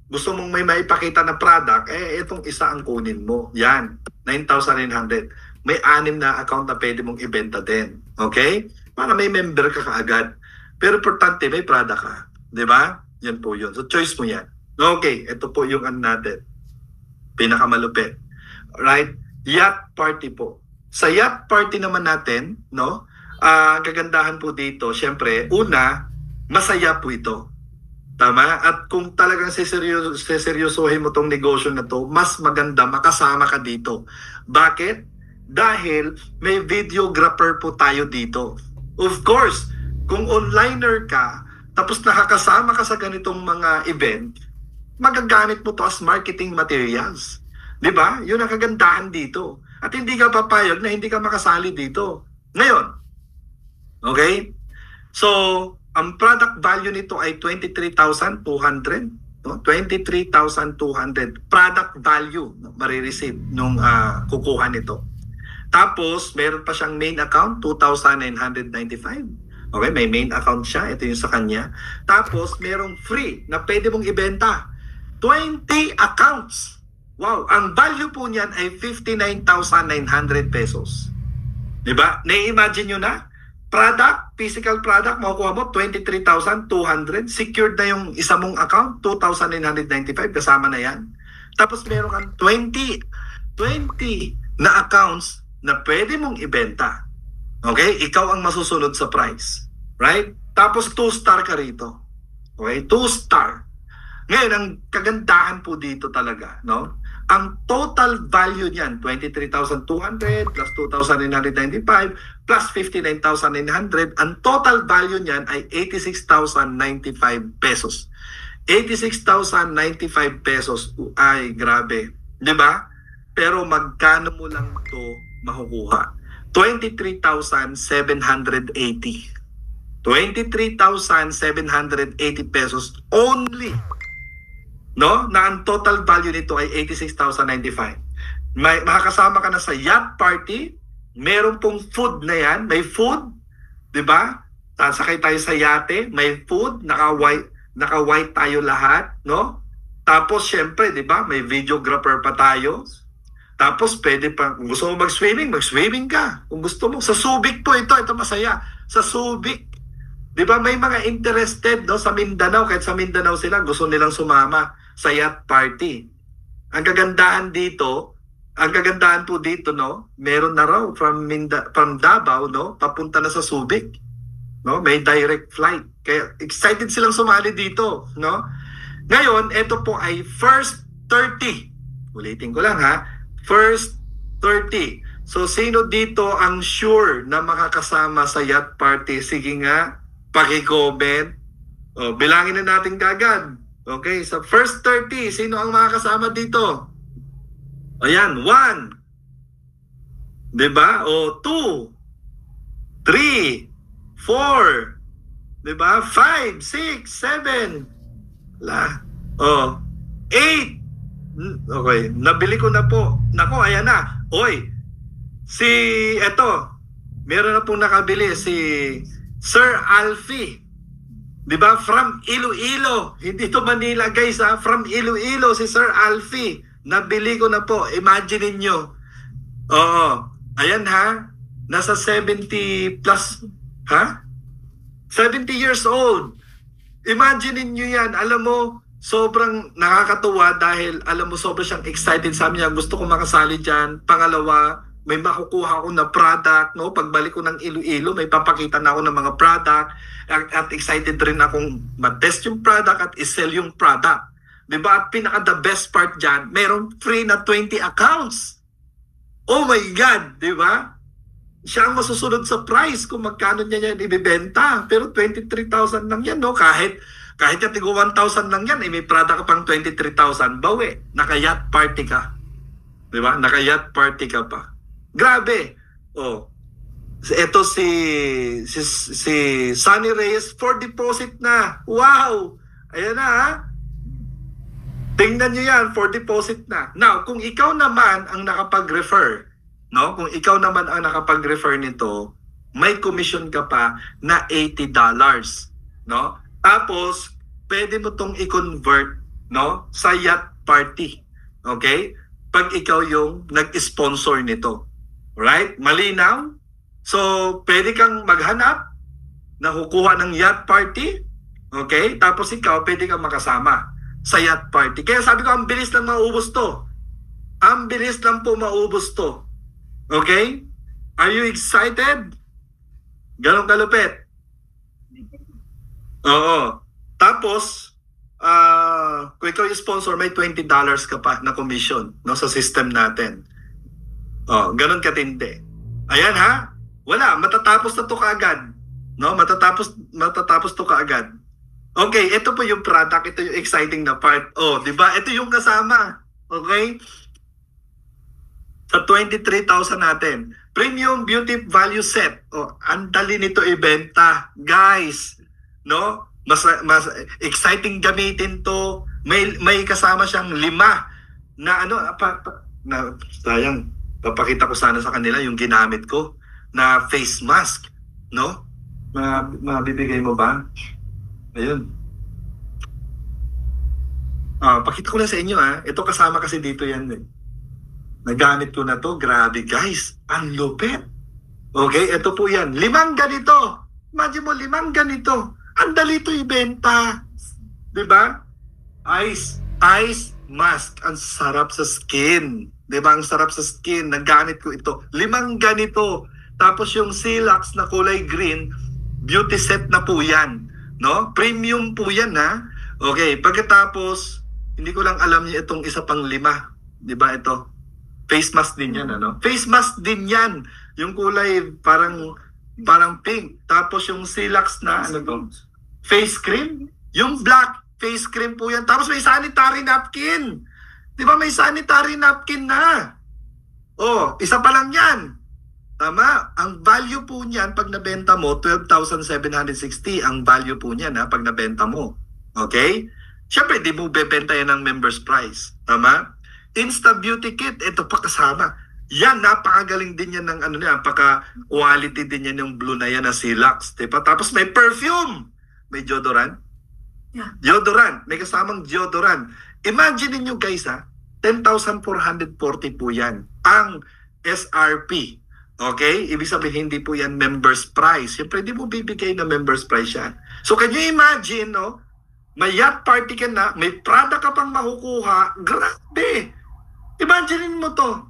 gusto mong may maipakita na product, itong isa ang kunin mo. Yan, 9,900. May 6 na account na pwede mong ibenta din. Okay? Para may member ka kaagad. Pero importante, may product ka. Diba? Yan po yun. So, choice mo yan. Okay, ito po yung natin. Pinakamalupit. Right? Yacht party po. Sa yacht party naman natin, no? Kagandahan po dito, syempre, una, masaya po ito. Tama? At kung talagang seseryosohin mo tong negosyo na to, mas maganda makasama ka dito. Bakit? Dahil may videographer po tayo dito. Of course, kung onliner ka, tapos nakakasama ka sa ganitong mga event, magagamit mo to as marketing materials. Diba? Yun ang kagandahan dito. At hindi ka papayag na hindi ka makasali dito. Ngayon, okay? So, ang product value nito ay 23,200. No? 23,200 product value no? Marireceive nung kukuha nito. Tapos, meron pa siyang main account, 2,995. Okay, may main account siya. Ito yung sa kanya. Tapos, merong free na pwede mong ibenta. 20 accounts. Wow, ang value po niyan ay 59,900 pesos. Diba? Na-imagine nyo na? Product, physical product, makukuha mo 23,200. Secured na yung isa mong account, 2,995, kasama na yan. Tapos meron kang 20 na accounts na pwede mong ibenta. Okay? Ikaw ang masusunod sa price. Right? Tapos 2-star ka rito. Okay? 2-star. Ngayon, ang kagandahan po dito talaga, no? Ang total value niyan, 23,200 plus 2,995 plus 59,900. Ang total value niyan ay 86,095 pesos. 86,095 pesos. Ay, grabe. Di ba? Pero magkano mo lang to makukuha? 23,780. 23,780 pesos only. No? Na ang total value nito ay 86,095. Makakasama ka na sa yacht party. Meron pong food na yan. May food. Diba? Sasakay tayo sa yate. May food. Naka-white tayo lahat. No? Tapos, syempre, diba? May videographer pa tayo. Tapos, pwede pa. Kung gusto mo mag-swimming ka. Kung gusto mo. Sa Subic po ito. Ito masaya. Sa Subic. Diba? May mga interested, no? Sa Mindanao. Kahit sa Mindanao sila, gusto nilang sumama sa yacht party. Ang kagandahan po dito, no, meron na raw from Davao, no, papunta na sa Subic. No, may direct flight. Kaya excited silang sumali dito, no? Ngayon, ito po ay first 30. Ulitin ko lang ha. First 30. So sino dito ang sure na makakasama sa yacht party? Sige nga, paki-comment. O, bilangin na natin kagad. Okay, sa first 30, sino ang makakasama dito? Ayan, 1. Diba? O, 2. 3. 4. Diba? 5, 6, 7. O, 8. Okay, nabili ko na po. Nako, ayan na. Oy, meron na pong nakabili, si Sir Alfie. Diba? From Iloilo. Hindi to Manila, guys, ha? From Iloilo, si Sir Alfie. Nabili ko na po. Imagine niyo. Oo. Ayan, ha? Nasa 70 plus. Ha? 70 years old. Imagine niyo yan. Alam mo, sobrang nakakatuwa dahil, alam mo, sobrang siyang excited. Sabi niya, gusto ko makasali dyan. Pangalawa, may makukuha ako na product, no? Pagbalik ko ng Iloilo, may papakita na ako ng mga product at excited rin akong ma-test yung product at i-sell yung product. Diba? At pinaka the best part dyan, mayroong free na 20 accounts. Oh my God! Diba? Siya ang masusunod sa price kung magkano niya yan ibibenta. Pero 23,000 lang yan, no? Kahit yung tigo 1,000 lang yan, may product ka pang 23,000, bawi. Naka-yacht party ka. Diba? Naka-yacht party ka pa. Grabe. Oh. Ito si Sunny Reyes for deposit na. Wow. Ayan na, ha. Tingnan niyo yan, for deposit na. Now, kung ikaw naman ang nakapag-refer, no? Kung ikaw naman ang nakapag-refer nito, may commission ka pa na $80, no? Tapos, pwede mo tong i-convert, no, sa yacht party. Okay? Pag ikaw yung nag-sponsor nito. Right? Malinaw? So, pwede kang maghanap na kukuha ng yacht party. Okay? Tapos ikaw, pwede kang makasama sa yacht party. Kaya sabi ko, ang bilis lang maubos to. Ang bilis lang po maubos to. Okay? Are you excited? Ganong kalupit. Oo. Tapos, kung ikaw yung sponsor, may $20 ka pa na commission, no, sa system natin. Oh, ganun katindi. Ayan, ha? Wala, matatapos na to kaagad. No, matatapos to kaagad. Okay, ito po yung product, ito yung exciting na part. Oh, 'di ba? Ito yung kasama. Okay? Sa 23,000 natin. Premium Beauty Value Set. Oh, ang dali nito ibenta, guys. No? Mas exciting gamitin to. May kasama siyang 5 na sayang. Papakita ko sana sa kanila yung ginamit ko na face mask, no? Mabibigay mo ba? Ayun. Pakita ko lang sa inyo, ha. Ito kasama kasi dito yan, eh. Nagamit ko na to. Grabe, guys. Ang lupit. Okay, ito po yan. 5 ganito. Imagine mo, 5 ganito. Ang dali ito ibenta. Diba? Ice mask. Ang sarap sa skin. Diba? Ang sarap sa skin. Nagamit ko ito. 5 ganito. Tapos yung Silax na kulay green, beauty set na po yan. No? Premium po yan, ha? Okay, pagkatapos, hindi ko lang alam niya itong isa pang 5. Diba ito? Face mask din yan, ano? Face mask din yan. Yung kulay parang pink. Tapos yung Silax na ano to? Face cream. Yung black face cream po yan. Tapos may sanitary napkin. Di ba may sanitary napkin na? Oh, isa pa lang yan. Tama. Ang value po niyan pag nabenta mo, 12,760 ang value po niyan pag nabenta mo. Okay? Siyempre, di mo bebenta yan ng member's price. Tama? Insta Beauty Kit, ito pa kasama. Yan, napakagaling din yan ng ano niya, napaka-quality din yan yung blue na yan na Silax. Diba? Tapos may perfume. May deodorant. Yeah. Deodorant. May kasamang deodorant. Imagine niyo guys 10,440 po yan. Ang SRP. Okay? Ibig sabihin, hindi po yan member's price. Siyempre, hindi mo bibigay na member's price yan. So, can you imagine, no? May yacht party ka na, may product ka pang makukuha. Grabe! Imagine mo to.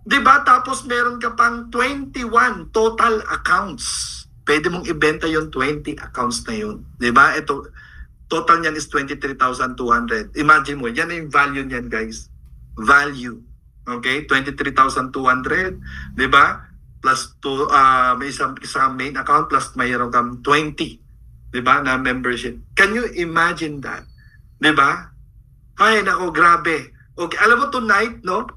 Diba? Tapos meron ka pang 21 total accounts. Pwede mong ibenta yung 20 accounts na yun. Diba? Ito, total niyan is 23,200. Imagine mo, yan yung value niyan, guys. Value. Okay? 23,200. Diba? Plus, may isang main account, plus mayroon kang 20. Diba? Na membership. Can you imagine that? Diba? Ay, nako, grabe. Okay, alam mo tonight, no?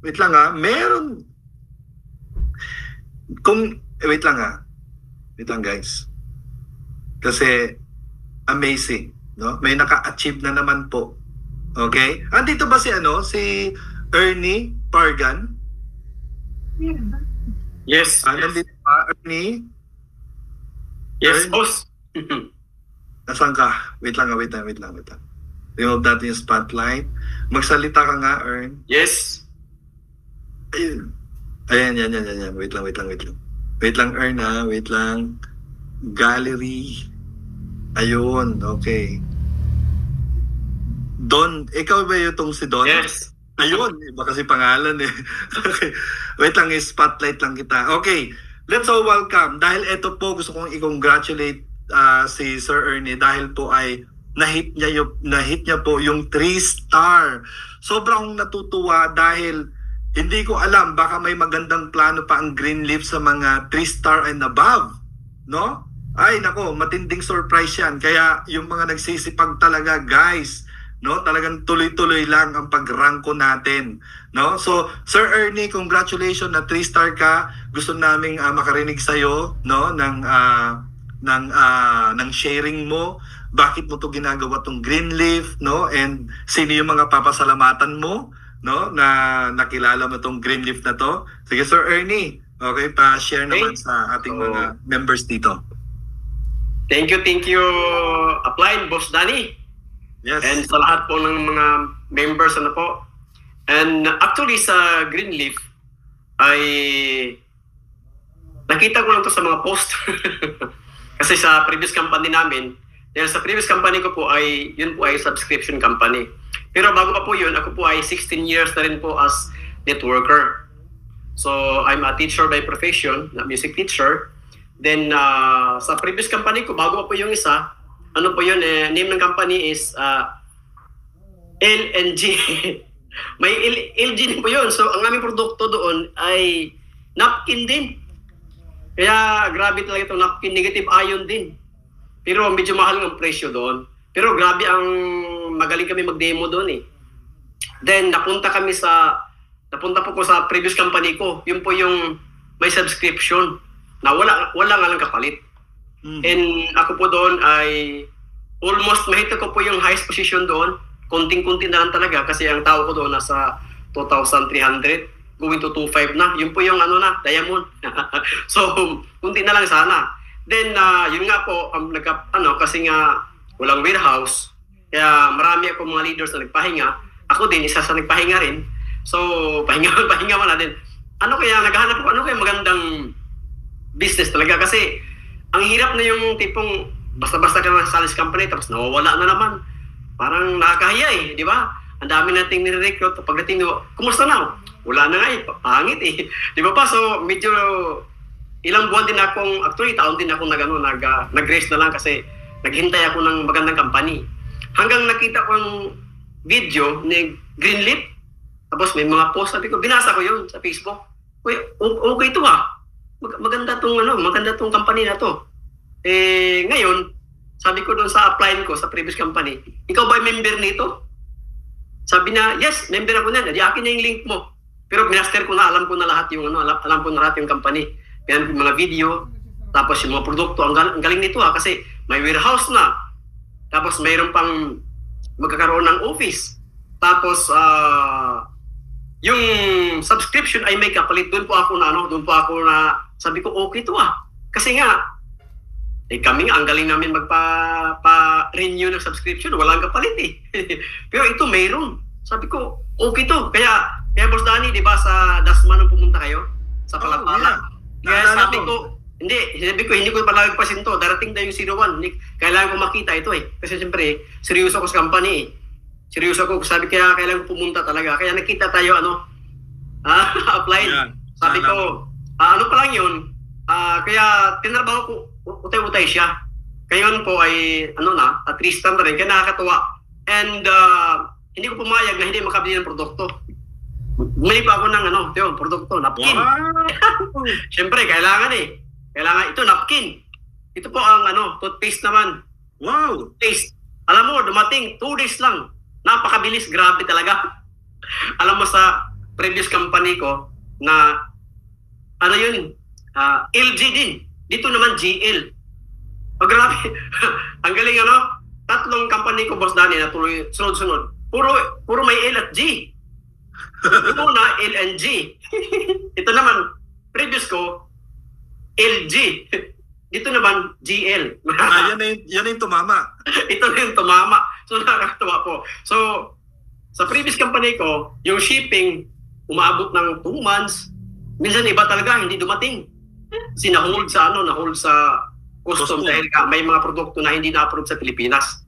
Wait lang meron. Wait lang guys. Kasi amazing, no? May naka-achieve na naman po. Okay? Andito ba si si Ernie Pargan? Yes. Nandito ba, Ernie? Yes, Ernie? boss. Nasaan ka? Wait lang. Remove natin yung spotlight. Magsalita ka nga, Ern. Yes. Ayun. Ayan. Wait lang. Wait lang, Ern, Wait lang. Gallery. Ayun, okay. Don, ikaw ba yung si Don? Yes. Ayun, iba kasi pangalan Okay. Wait lang, spotlight lang kita. Okay, let's all welcome. Dahil ito po, gusto kong i-congratulate si Sir Ernie dahil po ay na-hit niya po yung 3-star. Sobrang natutuwa dahil hindi ko alam, baka may magandang plano pa ang Greenleaf sa mga 3-star and above, no? Ay nako, matinding surprise yan. Kaya yung mga nagsisipag talaga, guys, no? Talagang tuloy-tuloy lang ang pag-ranko natin, no? So, Sir Ernie, congratulations na 3-star ka. Gusto naming makarinig sa iyo, no, ng sharing mo. Bakit mo to ginagawa tong Greenleaf, no? And sino yung mga papasalamatan mo, no? Na nakilala mo tong Greenleaf na to. Sige, Sir Ernie. Okay, pa-share naman sa ating mga members dito. Thank you, Upline, Boss Danny. Yes. And sa lahat po ng mga members po. And actually sa Greenleaf ay nakita ko lang to sa mga post. Kasi sa previous company namin, dahil sa previous company ko po ay, yun po ay subscription company. Pero bago pa po yun, ako po ay 16 years na rin po as networker. So, I'm a teacher by profession, na music teacher. Then, sa previous company ko, bago pa po yung isa, ano po yun, name ng company is LNG. May LG din po yun. So, ang aming produkto doon ay napkin din. Kaya, grabe talaga itong napkin, negative ion din. Pero medyo mahal ng presyo doon. Pero grabe ang magaling kami mag-demo doon Then napunta po ko sa previous company ko. Yun po yung may subscription na wala nga lang kapalit. And ako po doon ay almost mahita ko po yung highest position doon. Konting-kunti na lang talaga kasi ang tao ko doon nasa 2,300 going to 2,500 na. Yun po yung diamond. So, kunti na lang sana. Then, yun nga po, kasi nga walang warehouse, kaya marami ako mga leaders na nagpahinga. Ako din, isa sa nagpahinga rin. So, pahinga mo na din. Naghahanap ko, ano kaya magandang business talaga. Kasi ang hirap na yung tipong basta-basta ka na sa sales company tapos nawawala na naman. Parang nakakahiya eh, di ba? Ang dami nating nire-recruit. Pagdating nyo, kumusta na? Wala na nga eh, pangit eh. Di ba pa? So medyo ilang buwan din akong, actually taon din akong nag-rest na lang kasi naghintay ako ng magandang company. Hanggang nakita ko ang video ni Greenleaf. Tapos may mga post, sabi ko, binasa ko yun sa Facebook. Uy, okay to ah. Maganda tong company na to. Eh, ngayon, sabi ko doon sa apply ko sa previous company, ikaw ba member nito? Sabi na, yes, member ako niyan. Di akin na yung link mo. Pero binaster ko na, alam ko na lahat yung alam ko na lahat yung company. Yan yung mga video, tapos yung mga produkto. Ang galing nito ha, kasi may warehouse na. Tapos mayroon pang magkakaroon ng office. Tapos yung subscription ay may kapalit. Doon po ako na sabi ko okay to ah. Kasi nga kami nga ang galing namin magpa-renew ng subscription, walang kapalit eh. Pero ito mayroon. Sabi ko okay to. Kaya Boss Danny, di ba sa Dasma nung pumunta kayo sa Palapala? Kaya sabi ko hindi ko palagpasin to. Darating na yung 01. Kailangan ko makita ito eh. Kasi siyempre, seryoso ako sa company eh. Seryoso ako. Sabi kaya kailangan ko pumunta talaga. Kaya nakita tayo, applied. Sabi ko, ano pa lang yun. Kaya tinrabaho ko, utay-utay siya. Kaya yun po ay, 3-star na rin. Kaya nakakatuwa. And, hindi ko pumayag na hindi makabili ng produkto. Bumili pa ako ng, produkto, napkin. Wow! Siyempre, kailangan eh. Kailangan ito, napkin. Ito po ang toothpaste naman. Wow! Toothpaste. Alam mo, dumating 2 days lang. Napakabilis, grabe talaga. Alam mo sa previous company ko na LG din. Dito naman GL. Oh, grabe. Ang galing 3 company ko, Boss Danny, na tuloy sunod-sunod. Puro may L at G. Ito na L and G. Ito naman, previous ko, LG. Dito naman, GL. Yan na yung tumama. Ito na yung tumama. So, nakakatuwa po. So, sa previous company ko, yung shipping, umaabot ng 2 months. Minsan iba talaga, hindi dumating. Kasi na-hold sa custom dahil may mga produkto na hindi na-approve sa Pilipinas.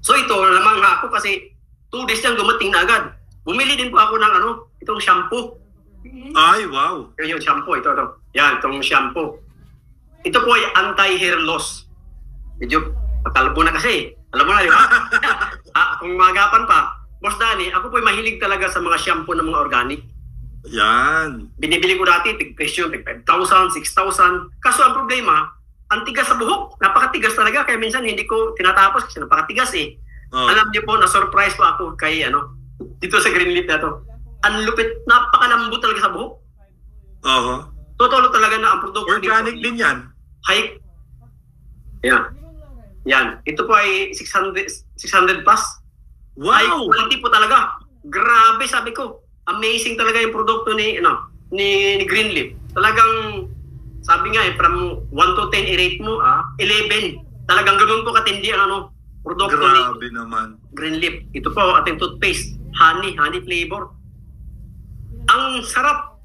So, ito naman nga ako kasi 2 days lang dumating na agad. Bumili din po ako ng itong shampoo. Ay, wow. Yung shampoo, ito. Yan, itong shampoo. Ito po ay anti-hair loss. Medyo patalbo na kasi. Alam mo na, di ba? Kung magapan pa, Boss Danny, ako po ay mahilig talaga sa mga shampoo ng mga organic. Yan. Binibili ko dati, tig-presyo, 5,000, 6,000. Kaso ang problema, ang tigas sa buhok. Napakatigas talaga. Kaya minsan hindi ko tinatapos kasi napakatigas eh. Oh. Alam niyo po, na-surprise po ako kay dito sa Greenleaf na to. Ang lupit, napakalambot talaga sa buhok. Oo. Totoo talaga na ang produkto Organic dito, din yan. high. Yan. Ito po ay 600 plus. Wow! High quality po talaga. Grabe, sabi ko. Amazing talaga yung produkto ni Greenleaf. Talagang, sabi nga from 1 to 10 i-rate mo, 11. Talagang ganoon po katindi ang produkto Grabe ni naman. Greenleaf. Ito po ating toothpaste. Honey flavor. Ang sarap.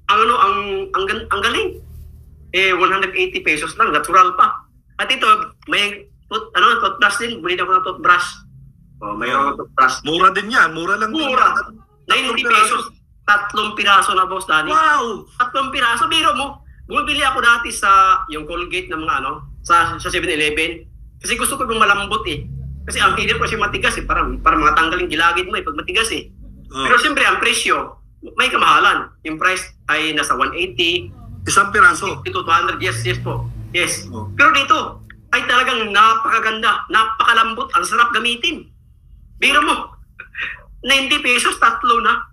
Ang galing. 180 pesos lang, natural pa. At ito, may toothbrush din. Buli ako ng toothbrush. Mayroon toothbrush. Mura din yan. Mura lang. Mura. 90 pesos. 3 piraso na, Boss Danny. Wow! 3 piraso. Biro mo. Bumibili ako dati sa yung Colgate ng mga sa 7-Eleven. Kasi gusto ko yung malambot eh. Kasi ang hirap kasi matigas eh. Parang matanggalin gilagid mo eh pag matigas eh. Pero siyempre ang presyo, may kamahalan. Yung price ay nasa 180. Isang piraso. 200. Yes po. Yes. Oh. Pero dito, ay talagang napakaganda, napakalambot, ang sarap gamitin. Biro mo, 90 pesos, 3 na.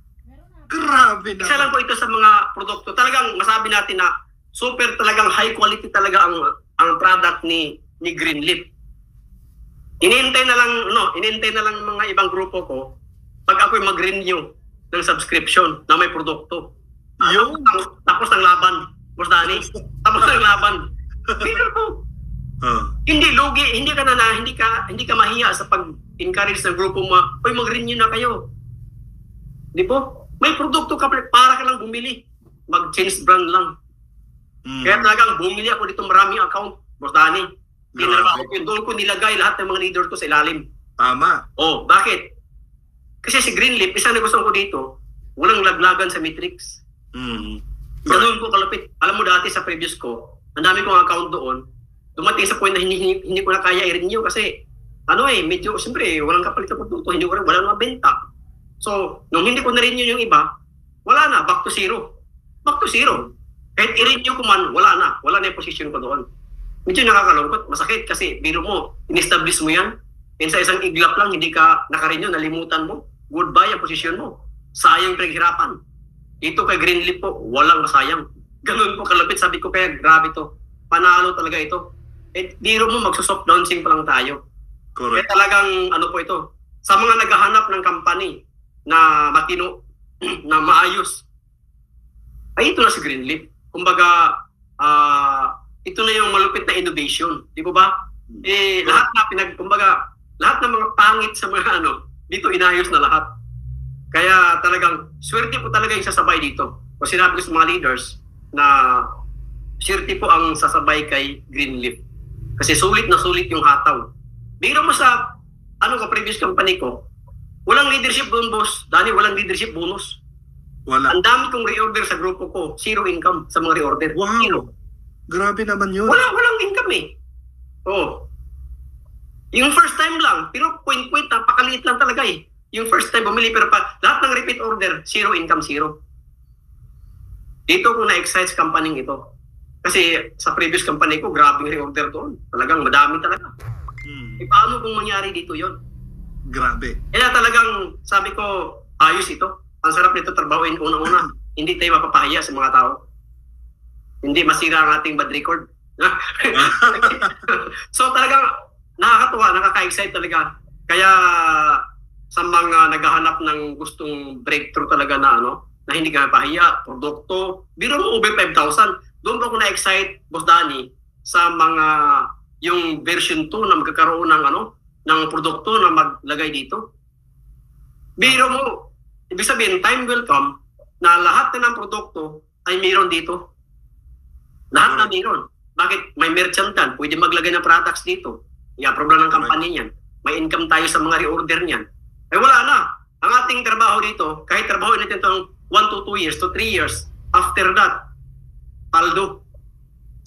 Grabe na. Isa lang po ito sa mga produkto. Talagang masabi natin na super talagang high quality talaga ang product ni Greenleaf. Inintay na lang mga ibang grupo ko pag ako'y mag-renew ng subscription na may produkto. Tapos ng laban, Boss Danny. Tapos ng laban. Pero po, hindi lugi, hindi ka mahiya sa pag-encourage ng grupo mo, oy mag-renew na kayo. Di po? May produkto ka para ka lang bumili. Mag-change brand lang. Kaya talagang bumili ako dito maraming account, Boss Danny. Pinarama ko yun. Doon ko nilagay lahat ng mga leader ko sa ilalim. Tama. Oh, bakit? Kasi si Greenleaf, isang nagustuhan ko dito, walang laglagan sa metrics. Ganun ko kalupit. Alam mo dati sa previous ko, ang dami kong account doon, dumating sa point na hindi ko na kaya i-renew kasi medyo, siyempre, walang kapalit na produkto, wala na mabenta. So, nung hindi ko na-renew yung iba, wala na, back to zero. Back to zero. Kahit i-renew ko man, wala na yung position ko doon. Medyo nakakalungkot, masakit kasi biro mo, in-establish mo yan, and sa isang iglap lang, hindi ka naka-renew, nalimutan mo, goodbye ang position mo. Sayang pinaghirapan. Dito kay Greenleaf po, walang masayang. Ganun po kalapit, sabi ko kaya grabe to. Panalo talaga ito. Biro mo, magsusoft launching pa lang tayo. Correct. Kaya talagang po ito, sa mga naghahanap ng company na matino, na maayos, ay ito na si Greenleaf. Kumbaga, ito na yung malupit na innovation. Di ba ba? Lahat ng mga pangit sa mga dito inayos na lahat. Kaya talagang, swerte po talaga yung sasabay dito. Kung sinabi ko sa mga leaders na swerte po ang sasabay kay Greenleaf. Kasi sulit na sulit yung hataw. Biro mo sa previous company ko, walang leadership doon, boss. Dani, walang leadership bonus. Wala. Ang dami kong reorder sa grupo ko. Zero income sa mga reorder. Wow. Zero. Grabe naman yun. Walang income eh. Oh. Yung first time lang, pero point, napakaliit lang talaga eh. Yung first time bumili, pero lahat ng repeat order, zero income, zero. Dito ko na-excite sa company ito. Kasi sa previous company ko, grabe yung reorder doon. Talagang madami talaga. Paano kung mangyari dito yon? Grabe. Kaya talagang sabi ko, ayos ito. Ang sarap nito trabahoin unang-una. Hindi tayo mapapahiya sa mga tao. Hindi masira ang ating bad record. So talagang nakakatuwa, nakaka-excite talaga. Kaya sa mga naghahanap ng gustong breakthrough talaga na na hindi ka mapahiya, produkto, biro mo over 5,000. Doon pa ako na-excite, Boss Danny, sa mga yung version 2 na magkakaroon ng produkto na maglagay dito. Biro mo, ibig sabihin, time will come na lahat na ng produkto ay mayroon dito. Lahat na mayroon. Bakit? May merchant yan. Pwede maglagay ng products dito. I-approve na ng company niyan. May income tayo sa mga reorder niyan. Wala na. Ang ating trabaho dito, kahit trabaho natin itong 1 to 2 years to 3 years, after that, paldo.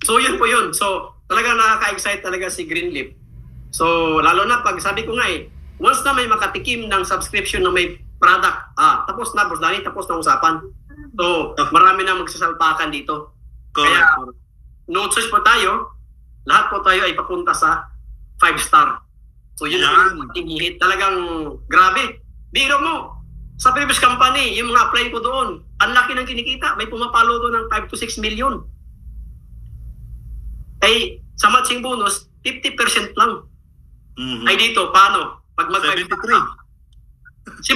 So yun po yun. So talaga nakaka-excite talaga si Greenleaf. So lalo na pag sabi ko nga once na may makatikim ng subscription na may product, tapos na, Boss Danny, tapos na usapan. So marami na magsasalpakan dito. Kaya no choice po tayo, lahat po tayo ay papunta sa 5-star. So yun ang ating hihit. Talagang grabe. Biro mo, sa previous company, yung mga apply ko doon, ang laki ng kinikita. May pumapalo doon ng 5 to 6 million. Ay, sa matching bonus, 50% lang. Ay dito, paano? Pag 73%.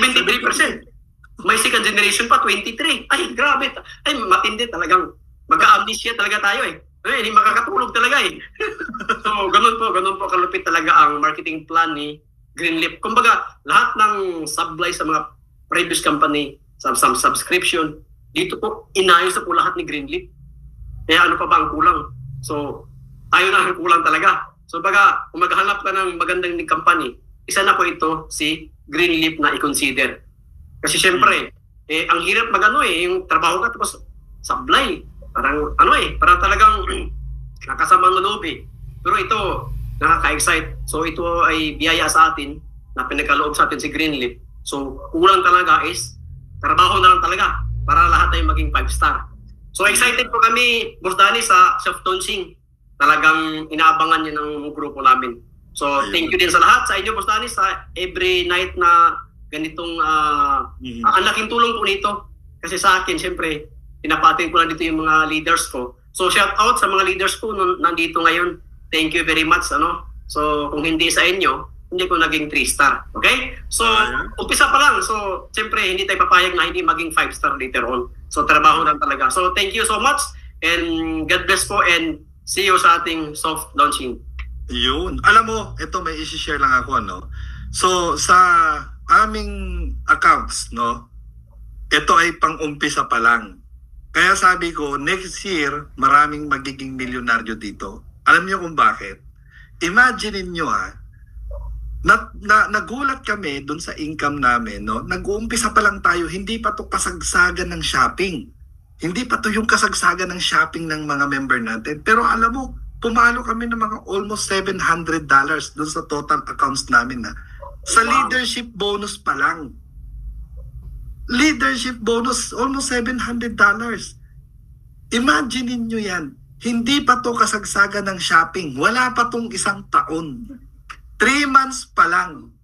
May second generation pa, 23. Ay, grabe. Ay, matindi talagang. Magka-amnesia talaga tayo eh. Hindi makakatulog talaga eh. So, ganun po kalupit talaga ang marketing plan ni Greenleaf. Kumbaga, lahat ng supply sa mga previous company, some subscription, dito po, inayos na po lahat ni Greenleaf. Kaya ano pa ba ang kulang? So, tayo na ang kulang talaga. So, baga, kung maghanap ka ng magandang company, isa na po ito si Greenleaf na i-consider. Kasi syempre, ang hirap yung trabaho ka tapos supply. Parang parang talagang nakasama ng loob eh. Pero ito, nakaka-excite. So ito ay biyaya sa atin na pinagkaloob sa atin si Greenleaf. So kulang talaga is trabaho na lang talaga para lahat ay maging 5-star. So excited po kami, Boss Danny, sa soft launching. Talagang inaabangan niyo ng grupo namin. So thank you din sa lahat, sa inyo, Boss Danny, sa every night na ganitong ang laking tulong po nito. Kasi sa akin, syempre, pinapatin ko lang dito yung mga leaders ko. So shout out sa mga leaders ko nandito ngayon. Thank you very much. So kung hindi sa inyo, hindi ko naging 3-star. Okay? So umpisa pa lang. So siyempre hindi tayo papayag na hindi maging 5-star later on. So trabaho lang talaga. So thank you so much and God bless po and see you sa ating soft launching. Yun. Alam mo, ito may i-share lang ako So sa aming accounts, ito ay pang-umpisa pa lang. Kaya sabi ko, next year, maraming magiging milyonaryo dito. Alam niyo kung bakit? Imagine niyo nagulat kami dun sa income namin, no? Nag-uumpisa pa lang tayo, hindi pa to kasagsagan ng shopping. Hindi pa to yung kasagsagan ng shopping ng mga member natin. Pero alam mo, pumalo kami ng mga almost $700 dun sa total accounts namin na. Sa leadership bonus pa lang. Leadership bonus, almost $700. Imagine niyo yan. Hindi pa to kasagsagan ng shopping. Wala pa tong isang taon. 3 months pa lang.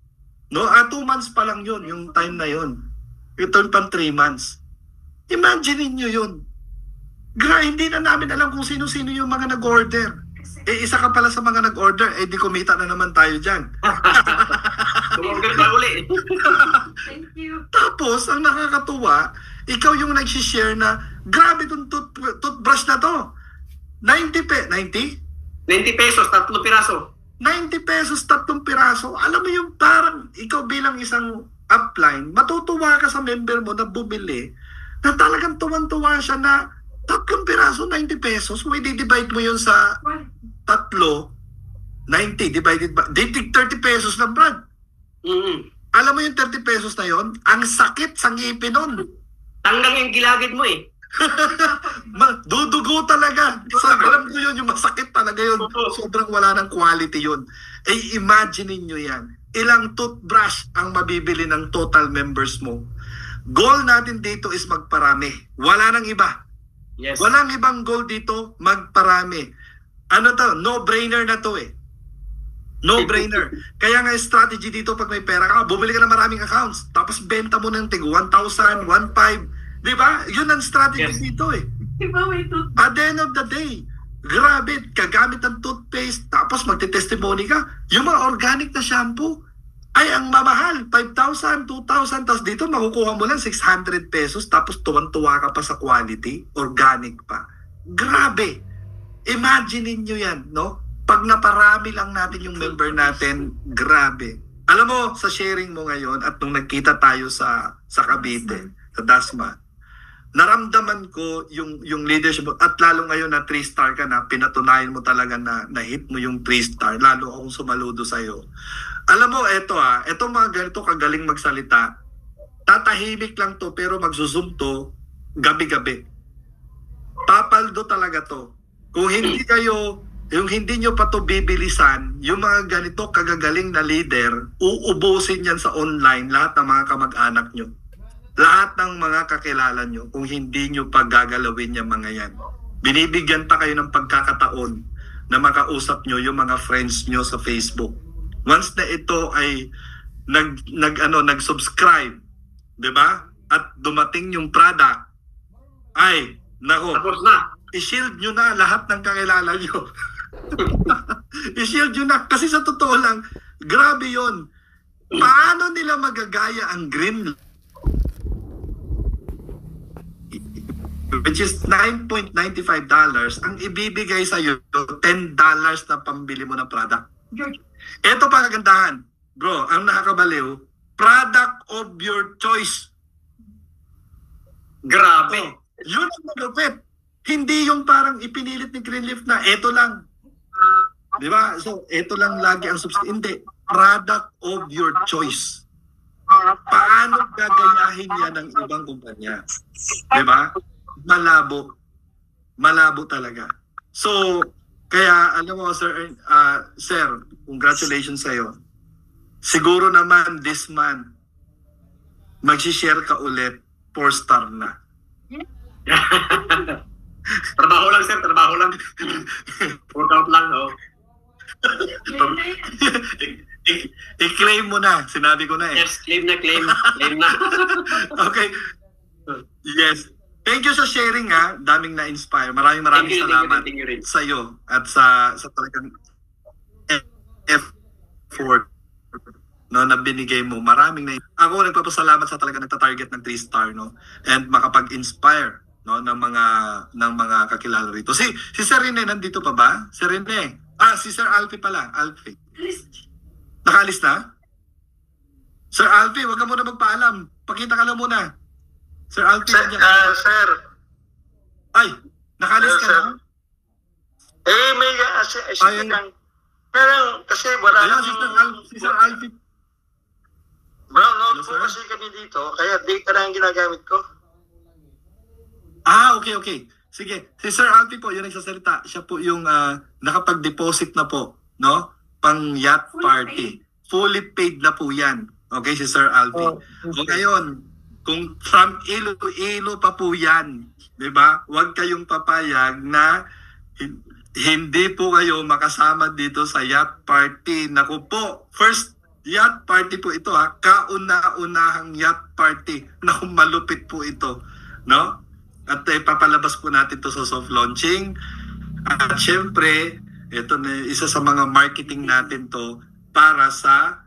No? 2 months pa lang yun, yung time na yun. Ito pang 3 months. Imagine niyo yun. Hindi na namin alam kung sino-sino yung mga nag-order. Isa ka pala sa mga nag-order, di kumita na naman tayo dyan. Tumorder ka uli. Thank you. Tapos, ang nakakatuwa, ikaw yung nag-share na, grabe itong toothbrush na to. 90 pesos, 3 piraso. 90 pesos, 3 piraso. Alam mo yung parang, ikaw bilang isang upline, matutuwa ka sa member mo na bumili, na talagang tuwan-tuwa siya na 3 piraso, 90 pesos. May di-divide mo yun sa 3, 90 divided by, 30 pesos lang, Brad. Alam mo yung 30 pesos na yon, ang sakit sa ngipin nun. Tanggal yung gilagid mo eh. Dudugo talaga. Alam ko yun, yung masakit talaga yun. Sobrang wala ng quality yun. Imagine nyo yan. Ilang toothbrush ang mabibili ng total members mo. Goal natin dito is magparami. Wala nang iba. Yes. Walang ibang goal dito, magparami. Ano to? No-brainer na to eh. No-brainer. Kaya nga strategy dito, pag may pera ka, bumili ka ng maraming accounts, tapos benta mo ng tig 1,000, 1,500. Di ba? Yun ang strategy dito eh. Diba may tooth? At the end of the day, grabe, kagamit ng toothpaste, tapos magte-testimony ka. Yung mga organic na shampoo, ay ang mamahal, 5,000, 2,000, tapos dito makukuha mo lang 600 pesos, tapos tuwan-tuwa ka pa sa quality, organic pa. Grabe! Imagine nyo yan, no? Pag naparami lang natin yung member natin, grabe. Alam mo, sa sharing mo ngayon, at nung nagkita tayo sa Cavite, sa Dasma, naramdaman ko yung leadership, at lalo ngayon na 3-star ka na, pinatunayan mo talaga na hit mo yung 3-star, lalo akong sumaludo sa'yo. Alam mo, eto mga ganito kagaling magsalita, tatahimik lang to, pero magzo-zoom to, gabi-gabi. Papaldo talaga to. Kung hindi kayo, yung hindi nyo pa to bibilisan, yung mga ganito kagagaling na leader, uubusin yan sa online lahat ng mga kamag-anak nyo. Lahat ng mga kakilala nyo, kung hindi nyo pa gagalawin yung mga yan. Binibigyan pa kayo ng pagkakataon na makausap nyo yung mga friends nyo sa Facebook. Once na ito ay nag-subscribe, 'di ba? At dumating yung product, ay nako, Tapos na. i-shield nyo na lahat ng kakilala nyo. I-shield nyo na. Kasi sa totoo lang, grabe yon. Paano nila magagaya ang green, which is $9.95, ang ibibigay sa iyo $10 na pambili mo ng product. Ito pa kagandahan, bro, ang nakakabaliw, product of your choice. Grabe. Yun ang malupit. Hindi yung parang ipinilit ni Greenleaf na eto lang. Di ba? So, eto lang lagi ang substitute. Hindi. Product of your choice. Paano gagayahin yan ng ibang kumpanya? Di ba? Malabo. Malabo talaga. So, kaya, alam mo, sir, congratulations sa'yo. Siguro naman this month, mag-share ka ulit, 4-star na. Trabaho lang, sir. Trabaho lang. Workout lang, oh. I-claim mo na. Sinabi ko na eh. Yes, claim na, claim. Claim na. Okay. Yes. Thank you sa sharing ha. Daming na-inspire. Maraming salamat thank you rin. sa iyo at sa talagang effort no, na binigay mo. Ako nagpapasalamat sa talagang nagta-target ng 3-star no, and makapag-inspire no ng mga kakilala rito. Si Sir Rene nandito pa ba? Sir Rene. Si Sir Alfie pala. Alfie. Nakalis na? Sir Alfie, wag ka muna magpaalam. Pakita ka lang muna. Sir Alfie. Sir, Ay, nakalis ka na? May Ayun. lang. Pero kasi wala Ayun, si Sir Alfie. brown note Hello, po sir? kasi kami dito, kaya data lang ang ginagamit ko. Okay. Sige, si Sir Alfie po, yung nagsasalita. Siya po yung nakapag-deposit na po, no? Pang yacht party. Fully paid na po yan. Okay, si Sir Alfie. O ngayon, kung from Iloilo pa po yan, di ba? Huwag kayong papayag na hindi po kayo makasama dito sa yacht party. Naku po, first yacht party po ito ha. Kauna-unahang yacht party. Naku, malupit po ito. No? At papalabas po natin to sa soft launching. At syempre, ito na isa sa mga marketing natin to para sa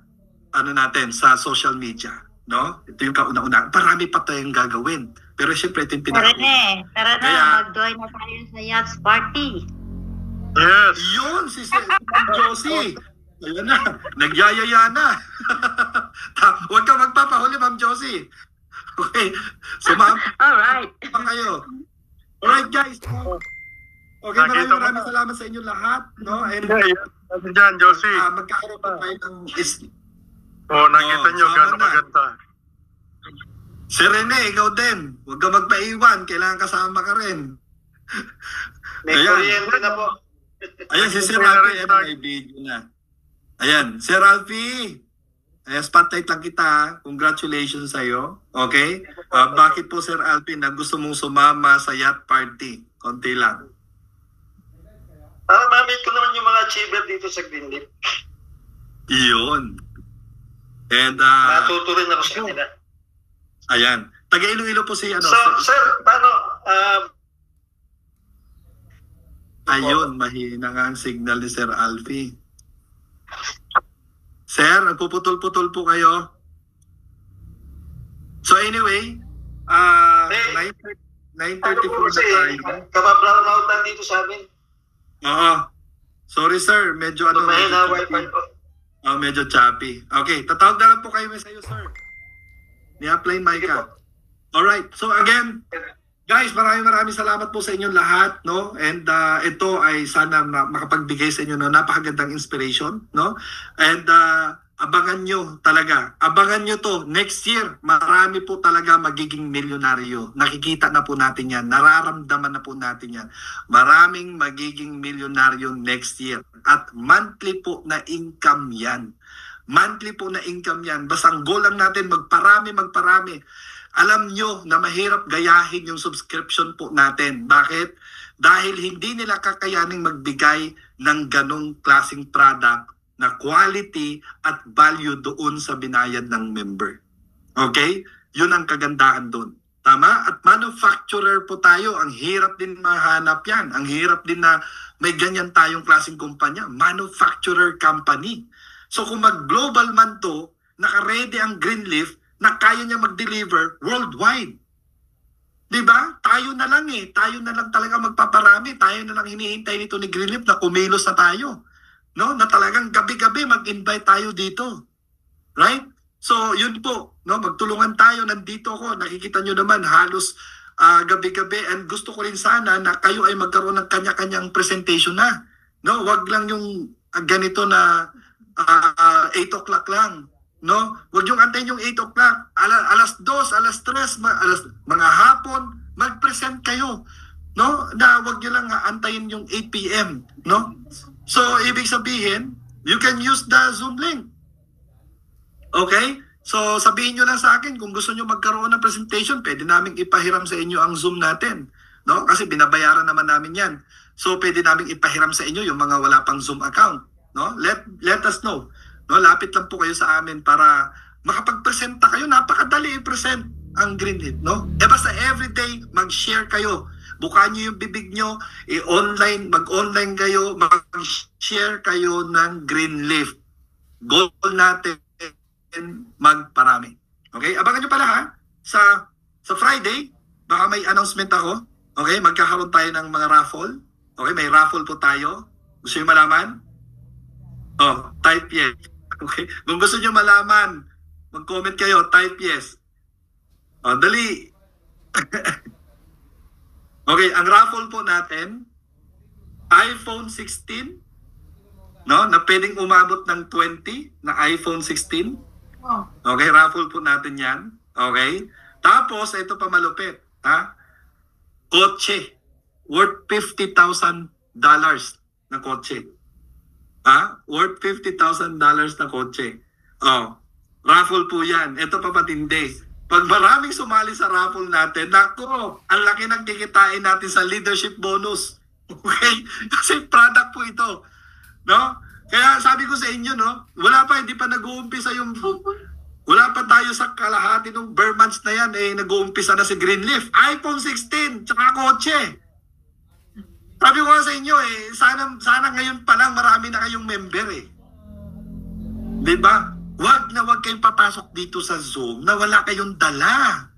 natin sa social media, no? Ito yung kauna-una. Marami pa tayong gagawin. Pero syempre ito yung Tara na, Kaya- mag-join na tayo sa yachts party. Yes. Yun, si Josie. Ayun na, nagyayaya na. Huwag ka magpapahuli, Ma'am Josie. Okay, sumama Alright. kayo. Alright, guys. Okay, maraming salamat sa inyo lahat, no? And Diyan, Josie. magkakaroon pa tayo ng Nakita nyo sama gano'ng na. maganda. Si Rene, ikaw din. Huwag ka magpaiwan. Kailangan kasama ka rin. May Ayan. kuryente na po. Ayan, si Sir Alfie. Ayan, may video na. Ayan, Sir Alfie. Ayan, spotlight lang kita. Ha? Congratulations sa'yo. Okay? Bakit po, Sir Alfie, na gusto mong sumama sa yacht party? Konti lang. Para ma-meet ko naman yung mga achiever dito sa Greenleaf. Iyon. And, Natuto rin ako sa kanila. ayan. Taga Iloilo po si, So, sir, paano? Ayun, mahina nga ang signal ni Sir Alfie. Sir, nagpuputol-putol po kayo. So anyway, 9:34 na tayo. Kabablautan dito sa amin. Oo. Sorry sir, medyo Mahina wifi po. medyo choppy. Okay, tatawag na lang po kayo sa iyo, sir. Ni-apply mic ka. Alright, so again, guys, maraming salamat po sa inyong lahat, no? And ito ay sana makapagbigay sa inyo ng napakagandang inspiration, no? And abangan nyo talaga. Abangan nyo to. Next year, marami po talaga magiging milyonaryo. Nakikita na po natin yan. Nararamdaman na po natin yan. Maraming magiging milyonaryo next year. At monthly po na income yan. Monthly po na income yan. Basta ang goal lang natin, magparami. Alam nyo na mahirap gayahin yung subscription po natin. Bakit? Dahil hindi nila kakayaning magbigay ng ganong klaseng product na quality at value doon sa binayad ng member. Okay? Yun ang kagandahan doon. Tama? At manufacturer po tayo. Ang hirap din mahanap yan. Ang hirap din na may ganyan tayong klaseng kumpanya. Manufacturer company. So kung mag-global man to, naka-ready ang Greenleaf na kaya niya mag-deliver worldwide. Diba? Tayo na lang Tayo na lang talaga magpaparami. Tayo na lang hinihintay nito ni Greenleaf na kumilos na tayo. No? Na talagang gabi-gabi mag-invite tayo dito. Right? So, yun po. No? Magtulungan tayo. Nandito ako. Nakikita nyo naman halos gabi-gabi. And gusto ko rin sana na kayo ay magkaroon ng kanya-kanyang presentation na. No? Wag lang yung ganito na 8 o'clock lang. No? Huwag yung antayin yung 8 o'clock. Alas 2, alas 3, mga hapon, mag-present kayo. No? Na huwag nyo lang antayin yung 8 p.m. No? So, ibig sabihin, you can use the Zoom link. Okay? So, sabihin nyo lang sa akin kung gusto nyo magkaroon ng presentation, pwede namin ipahiram sa inyo ang Zoom natin. No? Kasi binabayaran naman namin yan. So, pwede namin ipahiram sa inyo yung mga wala pang Zoom account. No? Let us know. No, lapit lang po kayo sa amin para makapag-presenta kayo. Napakadali i-present ang Greenleaf, no? Basta everyday mag-share kayo. Bukan niyo yung bibig nyo, mag-online kayo, mag-share kayo ng Greenleaf. Goal natin magparami. Okay? Abangan nyo pala ha. Sa Friday, baka may announcement ako. Okay? Magkakaroon tayo ng mga raffle. Okay? May raffle po tayo. Gusto nyo malaman? Type yes. Okay? Kung gusto nyo malaman, mag-comment kayo, type yes. Dali. Okay, ang raffle po natin, iPhone 16, no, na pwedeng umabot ng 20 na iPhone 16. Okay, raffle po natin yan. Okay? Tapos, ito pa malupit. Ha? Kotse. Worth $50,000 na kotse. Ha? Worth $50,000 na kotse. Oh, raffle po yan. Ito pa patindi. Pag maraming sumali sa raffle natin, nako, ang laki ng kikitain natin sa leadership bonus. Okay? Kasi product po ito. No? Kaya sabi ko sa inyo, no, wala pa, hindi pa nag-uumpisa yung, wala pa tayo sa kalahati ng bare months na yan, nag-uumpisa na si Greenleaf. iPhone 16, tsaka kotse. Sabi ko nga sa inyo, sana ngayon pa lang marami na kayong member Diba? Wag na wag kayong papasok dito sa Zoom na wala kayong dala.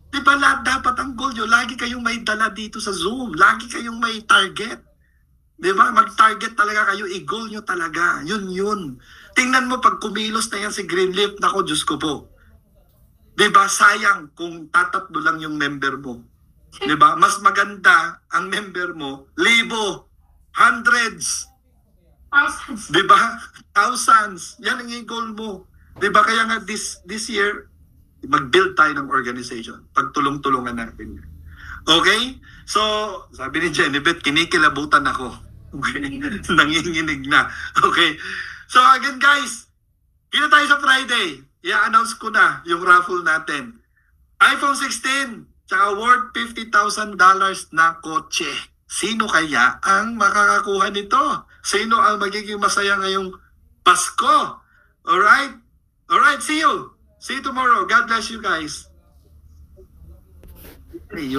Diba dapat ang goal nyo, lagi kayong may dala dito sa Zoom. Lagi kayong may target. Diba? Mag-target talaga kayo, i-goal nyo talaga. Yun. Tingnan mo pag kumilos na yan si Greenleaf, nako Diyos ko po. Diba? Sayang kung tatatlo lang yung member mo. Diba? Mas maganda ang member mo, libo, hundreds, Thousands. diba? Thousands. Yan ang i-goal mo. Diba? Kaya nga this year, mag-build tayo ng organization. Pagtulong-tulungan natin. Okay? So, sabi ni Jennifer, kinikilabutan ako. Okay? Nanginginig na. Okay? So, again guys, kita tayo sa Friday. I-announce ko na yung raffle natin. iPhone 16, tsaka worth $50,000 na kotse. Sino kaya ang makakakuha nito? Sino ang magiging masaya ngayong Pasko? Alright? Alright, see you. See you tomorrow. God bless you guys. Hey,